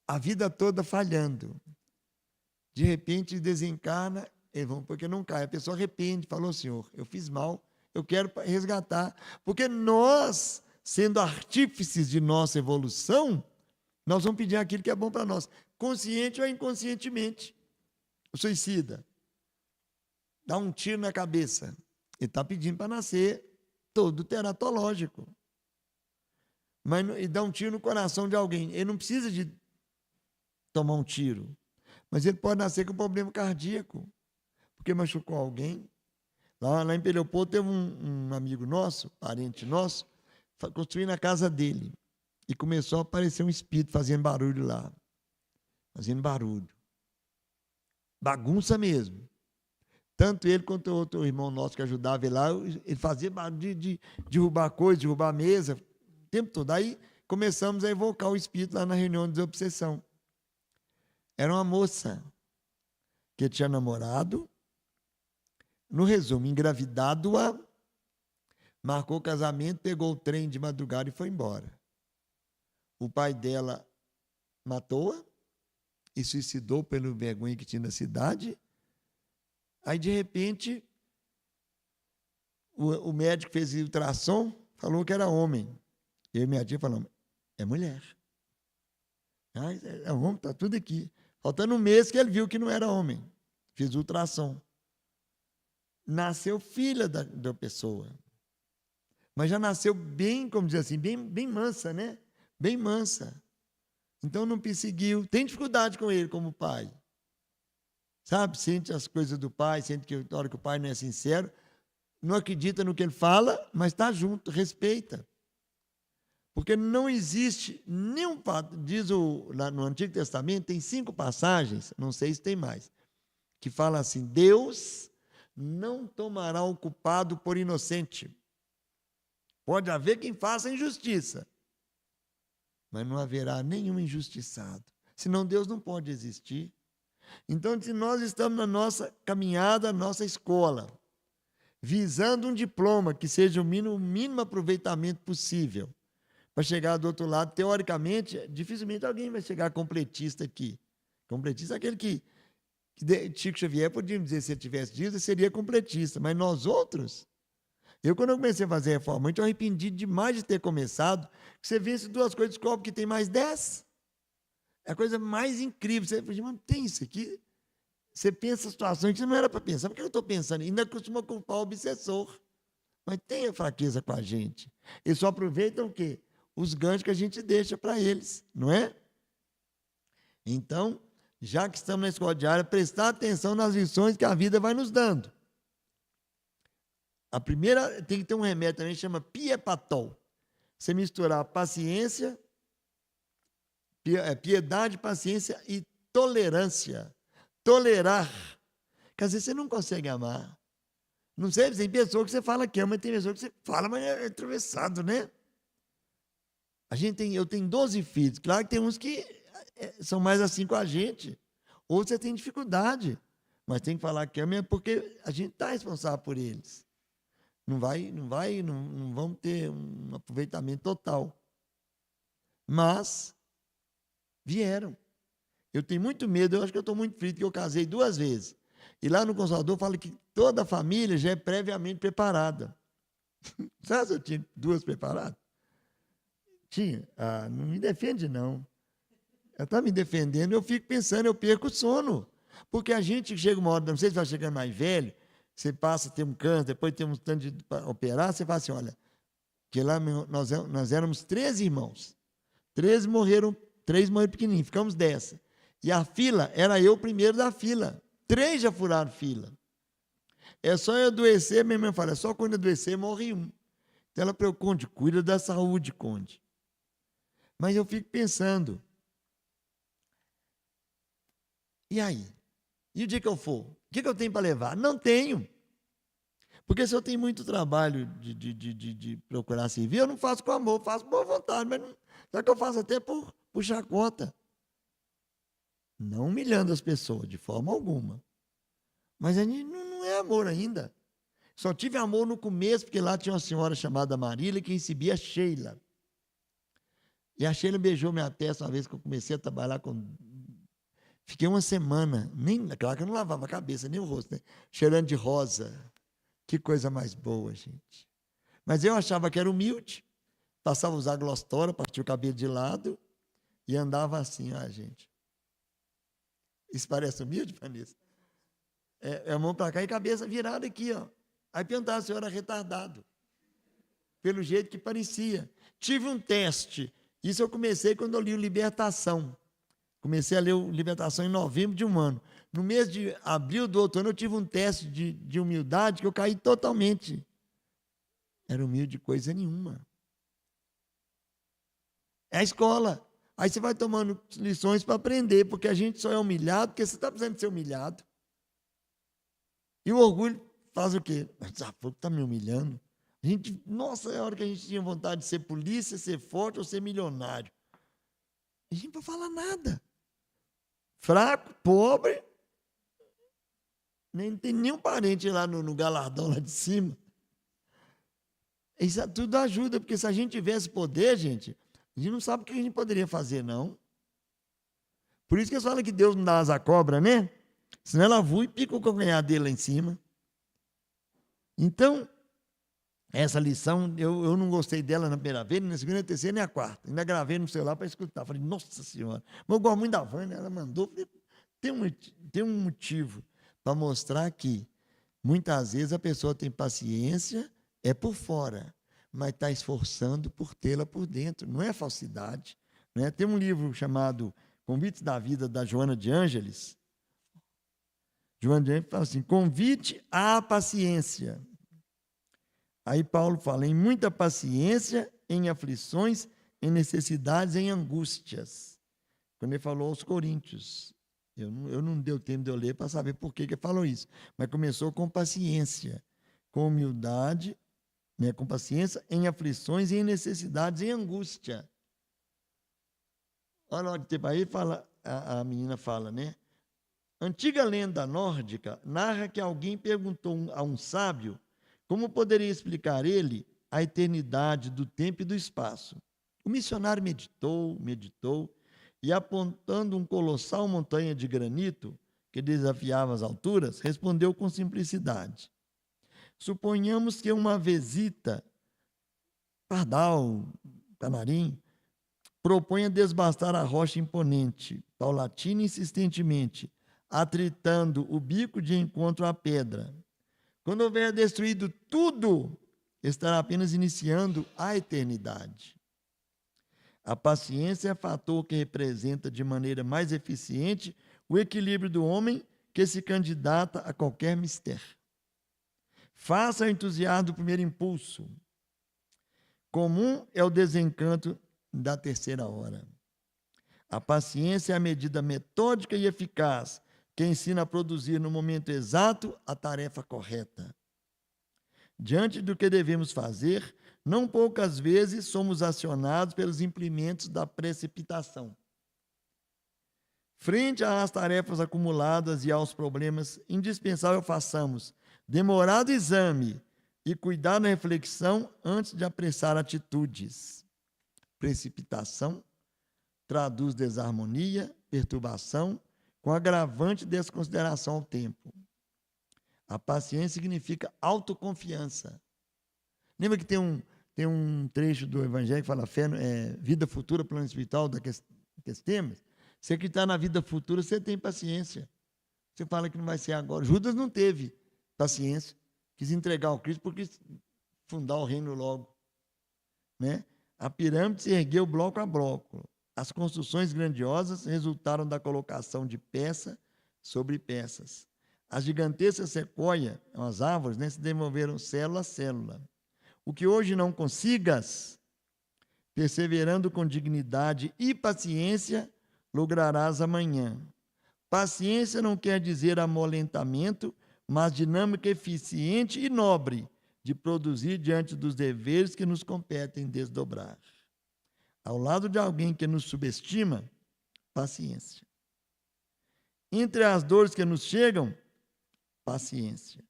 B: a vida toda falhando. De repente, desencarna, porque não cai. A pessoa arrepende, falou, Senhor, eu fiz mal, eu quero resgatar. Porque nós, sendo artífices de nossa evolução, nós vamos pedir aquilo que é bom para nós, consciente ou inconscientemente. O suicida dá um tiro na cabeça, ele está pedindo para nascer todo teratológico. Mas ele dá um tiro no coração de alguém, ele não precisa de tomar um tiro, mas ele pode nascer com problema cardíaco, porque machucou alguém. Lá em Peleopoldo teve um amigo nosso, parente nosso, construindo a casa dele. E começou a aparecer um espírito fazendo barulho lá. Fazendo barulho. Bagunça mesmo. Tanto ele quanto o outro irmão nosso que ajudava ele lá, ele fazia barulho de derrubar coisa, derrubar mesa, o tempo todo. Aí começamos a evocar o espírito lá na reunião de desobsessão. Era uma moça que tinha namorado, no resumo, engravidado-a, marcou o casamento, pegou o trem de madrugada e foi embora. O pai dela matou-a e suicidou pelo vergonha que tinha na cidade. Aí, de repente, o médico fez o ultrassom, falou que era homem. Eu e minha tia falamos, é mulher. Ah, é homem, está tudo aqui. Faltando um mês que ele viu que não era homem. Fiz o ultrassom. Nasceu filha da pessoa. Mas já nasceu bem, como dizer assim, bem mansa, né? Bem mansa. Então não perseguiu. Tem dificuldade com ele como pai. Sabe? Sente as coisas do pai, sente que na hora que o pai não é sincero, não acredita no que ele fala, mas está junto, respeita. Porque não existe nenhum fato, lá no Antigo Testamento, tem 5 passagens, não sei se tem mais, que fala assim, Deus não tomará o culpado por inocente. Pode haver quem faça injustiça, mas não haverá nenhum injustiçado. Senão Deus não pode existir. Então, se nós estamos na nossa caminhada, na nossa escola, visando um diploma que seja o mínimo aproveitamento possível, para chegar do outro lado, teoricamente, dificilmente alguém vai chegar completista aqui. Completista é aquele que Chico Xavier podia dizer, se ele tivesse dito, seria completista. Mas nós outros, quando eu comecei a fazer a reforma, eu arrependi demais de ter começado, que você vence 2 coisas, descobre que tem mais 10. É a coisa mais incrível. Você fala, mas tem isso aqui? Você pensa situações que não era para pensar. Por que eu estou pensando? Ainda costuma culpar o obsessor. Mas tem a fraqueza com a gente. Eles só aproveitam o quê? Os ganchos que a gente deixa para eles, não é? Então, já que estamos na escola diária, prestar atenção nas lições que a vida vai nos dando. A primeira, tem que ter um remédio também, chama piepatol. Você misturar paciência, piedade, paciência e tolerância. Tolerar. Quer dizer, você não consegue amar. Não sei, tem pessoa que você fala que ama, tem pessoa que você fala, mas é atravessado, né? Eu tenho 12 filhos. Claro que tem uns que são mais assim com a gente. Ou você tem dificuldade. Mas tem que falar que ama porque a gente está responsável por eles. Não vamos ter um aproveitamento total. Mas vieram. Eu tenho muito medo, eu acho que eu estou muito frio, porque eu casei 2 vezes. E lá no Consolador fala que toda a família já é previamente preparada. Sabe se eu tinha 2 preparadas? Tinha. Ah, não me defende, não. Ela está me defendendo, eu fico pensando, eu perco o sono. Porque a gente chega uma hora, não sei se vai chegando mais velho, você passa a ter um câncer, depois tem um tanto de operar, você fala assim, olha, que lá nós éramos 13 irmãos. 3 morreram pequenininhos, ficamos 10. E a fila, era eu o primeiro da fila. 3 já furaram fila. É só eu adoecer, minha mãe fala, é só quando adoecer, morre um. Então ela falou, Conde, cuida da saúde, Conde. Mas eu fico pensando, e aí? E o dia que eu for? O que eu tenho para levar? Não tenho. Porque se eu tenho muito trabalho de procurar servir, eu não faço com amor, faço por boa vontade, mas só que eu faço até por chacota. Não humilhando as pessoas, de forma alguma. Mas não é amor ainda. Só tive amor no começo, porque lá tinha uma senhora chamada Marília que recebia a Sheila. E a Sheila beijou minha testa uma vez que eu comecei a trabalhar com... Fiquei uma semana, claro que eu não lavava a cabeça, nem o rosto, né? Cheirando de rosa. Que coisa mais boa, gente. Mas eu achava que era humilde. Passava a usar glostora, partia o cabelo de lado e andava assim, gente. Isso parece humilde, Vanessa? É a mão para cá e cabeça virada aqui, ó. Aí perguntava se eu era retardado. Pelo jeito que parecia. Tive um teste. Isso eu comecei quando eu li o Libertação. Comecei a ler o Libertação em novembro de um ano. No mês de abril do outro ano, eu tive um teste de humildade que eu caí totalmente. Era humilde coisa nenhuma. É a escola. Aí você vai tomando lições para aprender, porque a gente só é humilhado porque você está precisando ser humilhado. E o orgulho faz o quê? Está me humilhando. Nossa, é a hora que a gente tinha vontade de ser polícia, ser forte ou ser milionário. A gente não pode falar nada. Fraco, pobre, nem tem nenhum parente lá no galardão lá de cima. Isso tudo ajuda, porque se a gente tivesse poder, gente, a gente não sabe o que a gente poderia fazer, não. Por isso que eles falam que Deus não dá asa à cobra, né? Senão ela voa e pica o calcanhar dele lá em cima. Então, essa lição, eu não gostei dela na primeira vez, nem na segunda, na terceira, nem na quarta. Ainda gravei no celular para escutar. Falei, nossa senhora. Mas eu gosto muito da Vânia, ela mandou. Falei, tem um motivo para mostrar que muitas vezes a pessoa tem paciência, é por fora, mas está esforçando por tê-la por dentro. Não é falsidade. Né? Tem um livro chamado Convites da Vida, da Joana de Ângeles. Joana de Ângeles fala assim, convite à paciência. Aí Paulo fala, em muita paciência, em aflições, em necessidades, em angústias. Quando ele falou aos Coríntios, eu não deu tempo de eu ler para saber por que ele falou isso, mas começou com paciência, com humildade, né, com paciência, em aflições, em necessidades, em angústia. Olha, hora de tempo aí, fala, a menina fala, né? Antiga lenda nórdica narra que alguém perguntou a um sábio como poderia explicar ele a eternidade do tempo e do espaço. O missionário meditou, e apontando uma colossal montanha de granito que desafiava as alturas, respondeu com simplicidade. Suponhamos que uma vesita, pardal, canarim, proponha desbastar a rocha imponente, paulatina e insistentemente, atritando o bico de encontro à pedra. Quando houver destruído tudo, estará apenas iniciando a eternidade. A paciência é fator que representa de maneira mais eficiente o equilíbrio do homem que se candidata a qualquer mistério. Faça o entusiasmo do primeiro impulso. Comum é o desencanto da terceira hora. A paciência é a medida metódica e eficaz que ensina a produzir no momento exato a tarefa correta. Diante do que devemos fazer, não poucas vezes somos acionados pelos impedimentos da precipitação. Frente às tarefas acumuladas e aos problemas, indispensável façamos demorado exame e cuidado na reflexão antes de apressar atitudes. Precipitação traduz desarmonia, perturbação, com agravante de desconsideração ao tempo. A paciência significa autoconfiança. Lembra que tem um trecho do Evangelho que fala vida futura, plano espiritual, daqueles temas? Você que está na vida futura, você tem paciência. Você fala que não vai ser agora. Judas não teve paciência, quis entregar ao Cristo porque quis fundar o reino logo. Né? A pirâmide se ergueu bloco a bloco. As construções grandiosas resultaram da colocação de peça sobre peças. As gigantescas sequoias, as árvores, né, se desenvolveram célula a célula. O que hoje não consigas, perseverando com dignidade e paciência, lograrás amanhã. Paciência não quer dizer amolentamento, mas dinâmica eficiente e nobre de produzir diante dos deveres que nos competem desdobrar. Ao lado de alguém que nos subestima, paciência. Entre as dores que nos chegam, paciência.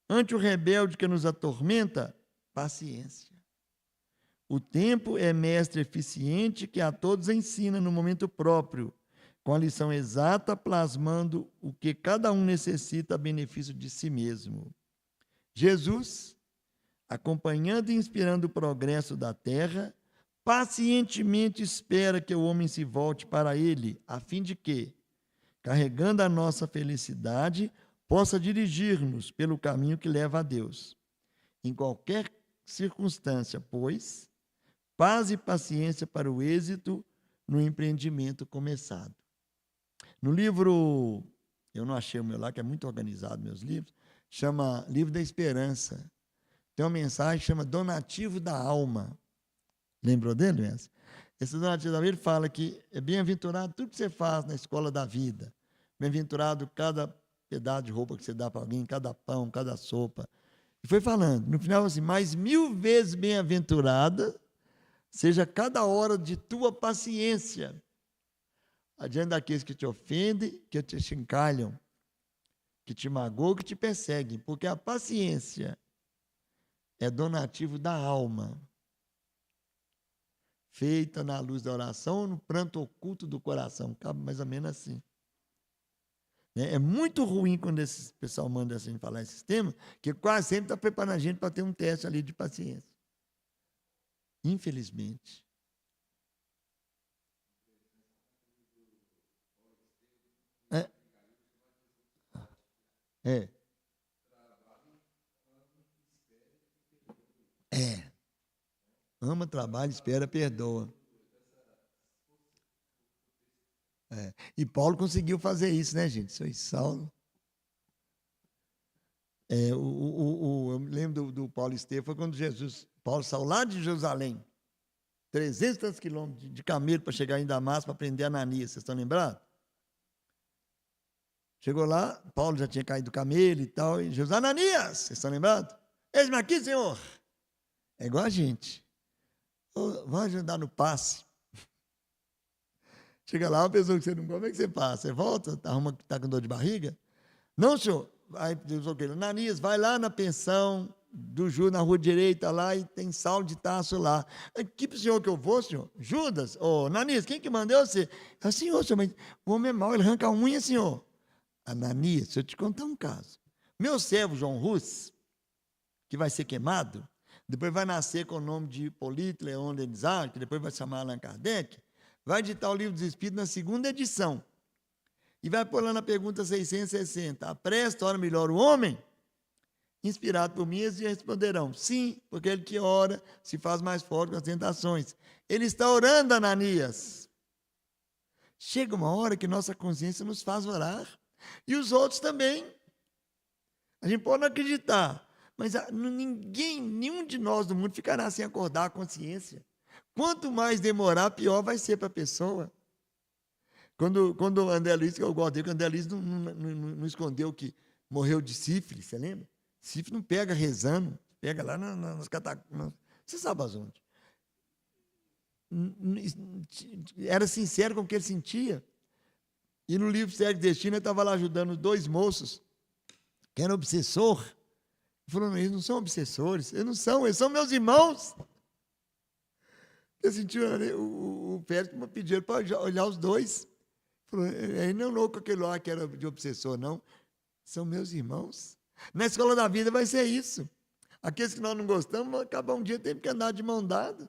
B: Ante o rebelde que nos atormenta, paciência. O tempo é mestre eficiente que a todos ensina no momento próprio, com a lição exata, plasmando o que cada um necessita a benefício de si mesmo. Jesus, acompanhando e inspirando o progresso da terra, pacientemente espera que o homem se volte para ele, a fim de que, carregando a nossa felicidade, possa dirigir-nos pelo caminho que leva a Deus. Em qualquer circunstância, pois, paz e paciência para o êxito no empreendimento começado. No livro, eu não achei o meu lá, que é muito organizado, meus livros, chama Livro da Esperança. Tem uma mensagem que chama Donativo da Alma. Lembrou dele, mesmo? Esse donativo da alma, ele fala que é bem-aventurado tudo que você faz na escola da vida. Bem-aventurado cada pedaço de roupa que você dá para alguém, cada pão, cada sopa. E foi falando, no final assim, mais 1000 vezes bem-aventurada seja cada hora de tua paciência, adiante daqueles que te ofendem, que te chincalham, que te magoam, que te perseguem, porque a paciência é donativo da alma, feita na luz da oração, no pranto oculto do coração, cabe mais ou menos assim. né? É muito ruim quando esse pessoal manda a gente falar esses temas, que quase sempre está preparando a gente para ter um teste ali de paciência. Infelizmente. É. É. É. Ama, trabalha, espera, perdoa. É. E Paulo conseguiu fazer isso, né, gente? Isso aí, Saulo. Eu me lembro do Paulo Estevão, foi quando Paulo saiu lá de Jerusalém, 300 quilômetros de camelo para chegar em Damasco para prender Ananias, vocês estão lembrados? Chegou lá, Paulo já tinha caído do camelo e tal, e Jesus, Ananias, vocês estão lembrados? Eis-me aqui, Senhor. É igual a gente. Vai ajudar no passe. Chega lá, uma pessoa que você não come, como é que você passa? Você volta, está com dor de barriga? Não, senhor. Aí Deus falou, Ananias, vai lá na pensão do Judas, na rua direita lá, e tem Saulo de Tarso lá. Que para o senhor que eu vou, senhor? Judas? Ananias, quem que mandou você? É o senhor, mas o homem é mau, ele arranca a unha, senhor. Ananias, se eu te contar um caso. Meu servo, João Rus, que vai ser queimado, depois vai nascer com o nome de Hipólito Leon Denizar, que depois vai chamar Allan Kardec, vai editar o Livro dos Espíritos na segunda edição. E vai pôr lá na pergunta 660, apresta, ora melhor o homem? Inspirado por mim, eles responderão, sim, porque ele que ora se faz mais forte com as tentações. Ele está orando, Ananias. Chega uma hora que nossa consciência nos faz orar, e os outros também. A gente pode não acreditar, mas nenhum de nós do mundo ficará sem acordar a consciência. Quanto mais demorar, pior vai ser para a pessoa. Quando o André Luiz, que eu gosto dele, que o André Luiz não escondeu que morreu de sífilis, você lembra? Sífilis não pega rezando, pega lá nas catacumbas. Você sabe onde? Era sincero com o que ele sentia. E no livro Cego Destino, ele estava lá ajudando 2 moços, que eram obsessor. Ele falou, eles não são obsessores, eles são meus irmãos. Eu senti o Pérez pedindo para olhar os 2. Falou, ele não é louco aquele lá que era de obsessor, não. São meus irmãos. Na escola da vida vai ser isso. Aqueles que nós não gostamos, vão acabar um dia tendo que andar de mão dada.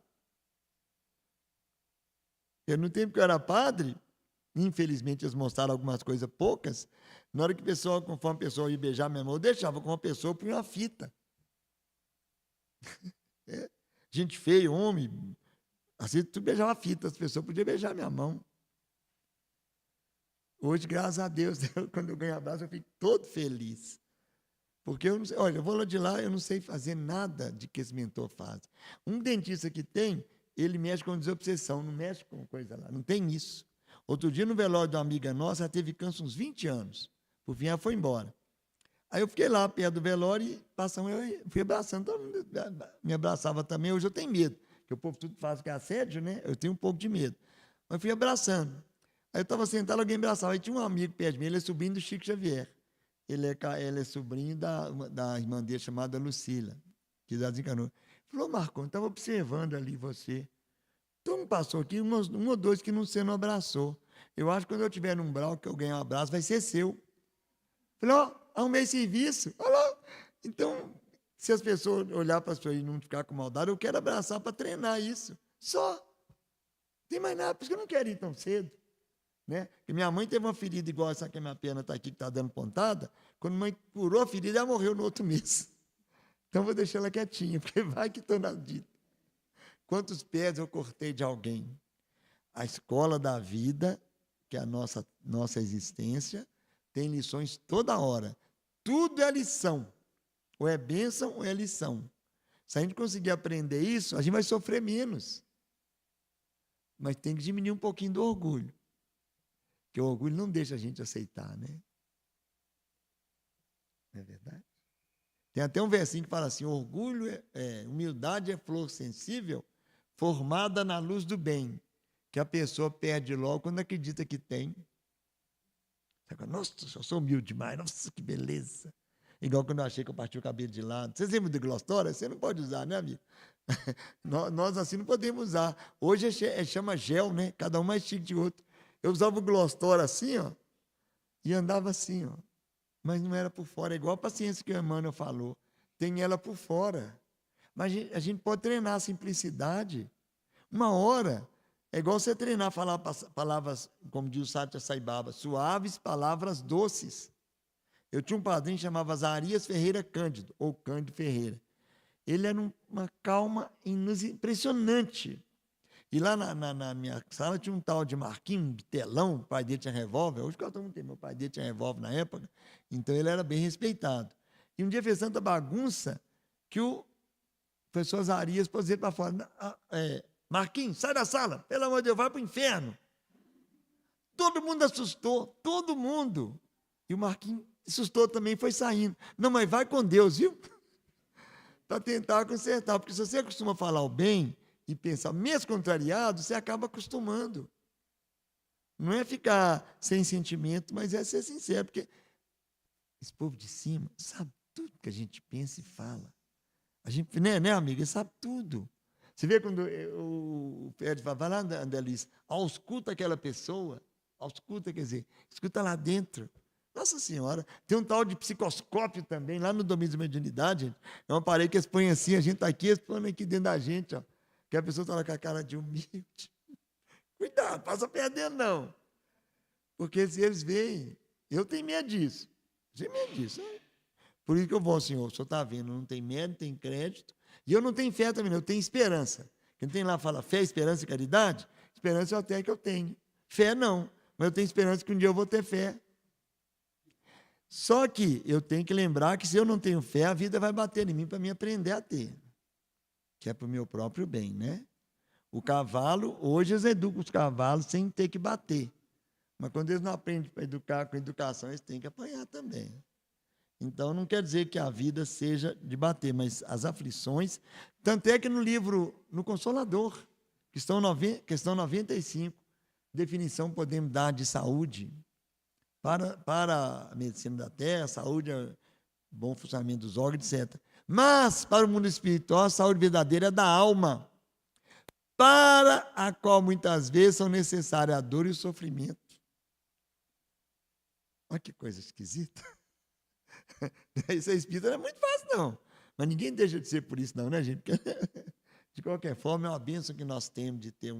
B: Eu, no tempo que eu era padre, infelizmente eles mostraram algumas coisas poucas, na hora que conforme a pessoa ia beijar minha mão, eu deixava com uma pessoa por uma fita. Gente feia, homem, assim, tu beijava fita, as pessoas podiam beijar minha mão. Hoje, graças a Deus, quando eu ganho abraço, eu fico todo feliz. Porque eu não sei, olha, eu vou lá de lá, eu não sei fazer nada de que esse mentor faz. Um dentista que tem, ele mexe com desobsessão, não mexe com coisa lá, não tem isso. Outro dia, no velório de uma amiga nossa, ela teve câncer uns 20 anos. Por fim, ela foi embora. Aí eu fiquei lá, perto do velório, e eu fui abraçando, todo mundo me abraçava também. Hoje eu tenho medo, porque o povo tudo faz que é assédio, né? Eu tenho um pouco de medo. Mas eu fui abraçando. Aí eu estava sentado, alguém abraçava. Aí tinha um amigo perto de mim, ele é sobrinho do Chico Xavier. Ele é sobrinho da irmã dele, chamada Lucila, que já desencanou. Ele falou, Marcão, eu estava observando ali você. Então não passou aqui, um ou 2 que você não abraçou. Eu acho que quando eu tiver num umbral que eu ganhar um abraço, vai ser seu. Falei, arrumei serviço. Olha, então, se as pessoas olharem para as pessoas e não ficar com maldade, eu quero abraçar para treinar isso. Só. Não tem mais nada, por isso que eu não quero ir tão cedo. Né? Porque minha mãe teve uma ferida igual essa que a minha perna está aqui, que está dando pontada. Quando a mãe curou a ferida, ela morreu no outro mês. Então, vou deixar ela quietinha, porque vai que estou na vida. Quantos pés eu cortei de alguém? A escola da vida, que é a nossa existência, tem lições toda hora. Tudo é lição. Ou é bênção ou é lição. Se a gente conseguir aprender isso, a gente vai sofrer menos. Mas tem que diminuir um pouquinho do orgulho. Porque o orgulho não deixa a gente aceitar, né? Não é verdade? Tem até um versinho que fala assim, humildade é flor sensível, formada na luz do bem, que a pessoa perde logo quando acredita que tem. Nossa, eu sou humilde demais, nossa, que beleza. Igual quando eu achei que eu parti o cabelo de lado. Vocês lembram de Glostória? Você não pode usar, né, amigo? Nós assim não podemos usar. Hoje chama gel, né? Cada um mais chique de outro. Eu usava o Glostória assim, ó. E andava assim, ó. Mas não era por fora. É igual a paciência que o Emmanuel falou. Tem ela por fora. Mas a gente pode treinar a simplicidade. Uma hora, é igual você treinar a falar palavras, como diz o Satya Sai Baba, suaves palavras doces. Eu tinha um padrinho que chamava Zarias Ferreira Cândido, ou Cândido Ferreira. Ele era uma calma impressionante. E lá na minha sala tinha um tal de Marquinhos, um bitelão, o pai dele tinha revólver. Hoje todo mundo tem, meu pai dele tinha revólver na época, então ele era bem respeitado. E um dia fez tanta bagunça que o professor Zarias pôs ele para fora. Marquinhos, sai da sala, pelo amor de Deus, vai para o inferno. Todo mundo assustou, todo mundo. E o Marquinhos assustou também, foi saindo. Não, mas vai com Deus, viu? Para tentar consertar, porque se você costuma falar o bem e pensar, mesmo contrariado, você acaba acostumando. Não é ficar sem sentimento, mas é ser sincero, porque esse povo de cima sabe tudo que a gente pensa e fala. A gente, né, amiga? Ele sabe tudo. Você vê quando o Fred fala, vai lá, André Luiz, ausculta aquela pessoa, ausculta, quer dizer, escuta lá dentro. Nossa Senhora, tem um tal de psicoscópio também, lá no domínio da mediunidade, gente. É um aparelho que eles põem assim, a gente está aqui, eles põem aqui dentro da gente, ó, que a pessoa está lá com a cara de humilde. Cuidado, passa perdendo, não. Porque se eles veem, eu tenho medo disso. Tenho medo disso. Por isso que eu vou, senhor, o senhor está vendo, não tem medo, não tem crédito. E eu não tenho fé também, eu tenho esperança. Quem tem lá fala fé, esperança e caridade, esperança eu até que eu tenho. Fé não, mas eu tenho esperança que um dia eu vou ter fé. Só que eu tenho que lembrar que se eu não tenho fé, a vida vai bater em mim para me aprender a ter. Que é para o meu próprio bem, né? O cavalo, hoje eles educam os cavalos sem ter que bater. Mas quando eles não aprendem para educar com educação, eles têm que apanhar também. Então, não quer dizer que a vida seja de bater, mas as aflições. Tanto é que no livro, no Consolador, questão 95, definição podemos dar de saúde para a medicina da terra, saúde, bom funcionamento dos órgãos, etc. Mas, para o mundo espiritual, a saúde verdadeira é da alma, para a qual muitas vezes são necessárias a dor e o sofrimento. Olha que coisa esquisita. Isso é espírita não é muito fácil, não. Mas ninguém deixa de ser por isso, não, né, gente? Porque, de qualquer forma, é uma bênção que nós temos de ter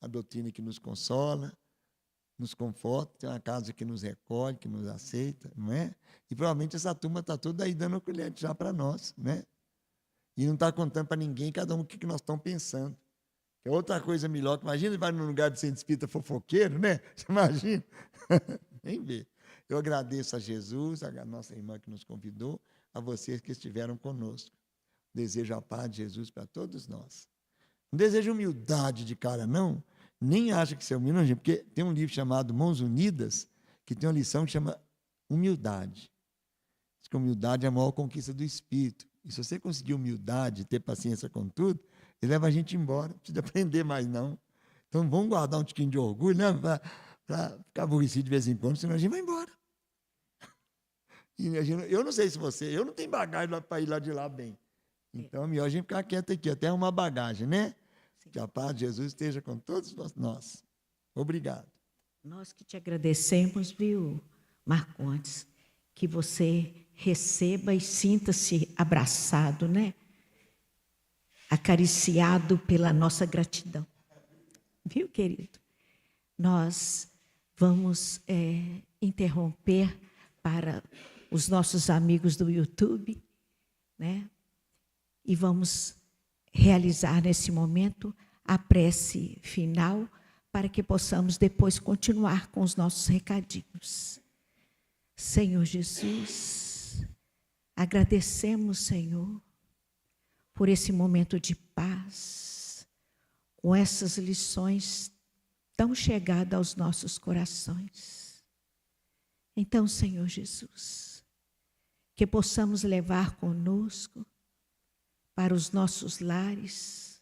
B: a doutrina que nos consola, nos conforta, tem uma casa que nos recolhe, que nos aceita, não é? E provavelmente essa turma está toda aí dando colhete já para nós, né? E não está contando para ninguém, cada um o que nós estamos pensando. É outra coisa melhor, que imagina vai num lugar de centro espírita fofoqueiro, né? Você imagina? Nem vê. Eu agradeço a Jesus, a nossa irmã que nos convidou, a vocês que estiveram conosco. Desejo a paz de Jesus para todos nós. Não desejo humildade de cara, não. Nem acha que isso é humilde, porque tem um livro chamado Mãos Unidas, que tem uma lição que chama Humildade. Diz que humildade é a maior conquista do espírito. E se você conseguir humildade, ter paciência com tudo, ele leva a gente embora. Não precisa aprender mais, não. Então vamos guardar um tiquinho de orgulho, né? Para ficar aborrecido de vez em quando, senão a gente vai embora. E eu não sei se você, eu não tenho bagagem para ir lá de lá bem. Então é melhor a gente ficar quieto aqui, até arrumar bagagem, né? Sim. Que a paz de Jesus esteja com todos nós. Obrigado.
A: Nós que te agradecemos, viu, Marcondes, que você receba e sinta-se abraçado, né? Acariciado pela nossa gratidão. Viu, querido? Nós vamos interromper para os nossos amigos do YouTube, né? E vamos realizar nesse momento a prece final para que possamos depois continuar com os nossos recadinhos. Senhor Jesus, agradecemos, Senhor, por esse momento de paz, com essas lições tão chegadas aos nossos corações. Então, Senhor Jesus, que possamos levar conosco para os nossos lares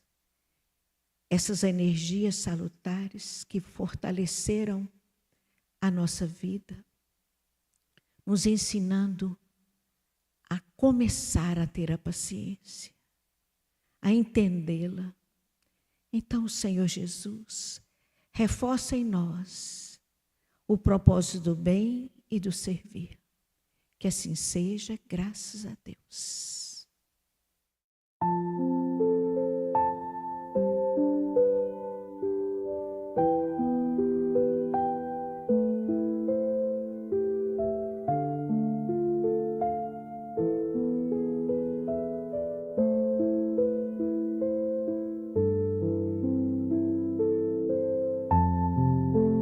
A: essas energias salutares que fortaleceram a nossa vida, nos ensinando a começar a ter a paciência, a entendê-la. Então, Senhor Jesus, reforça em nós o propósito do bem e do servir. Que assim seja, graças a Deus.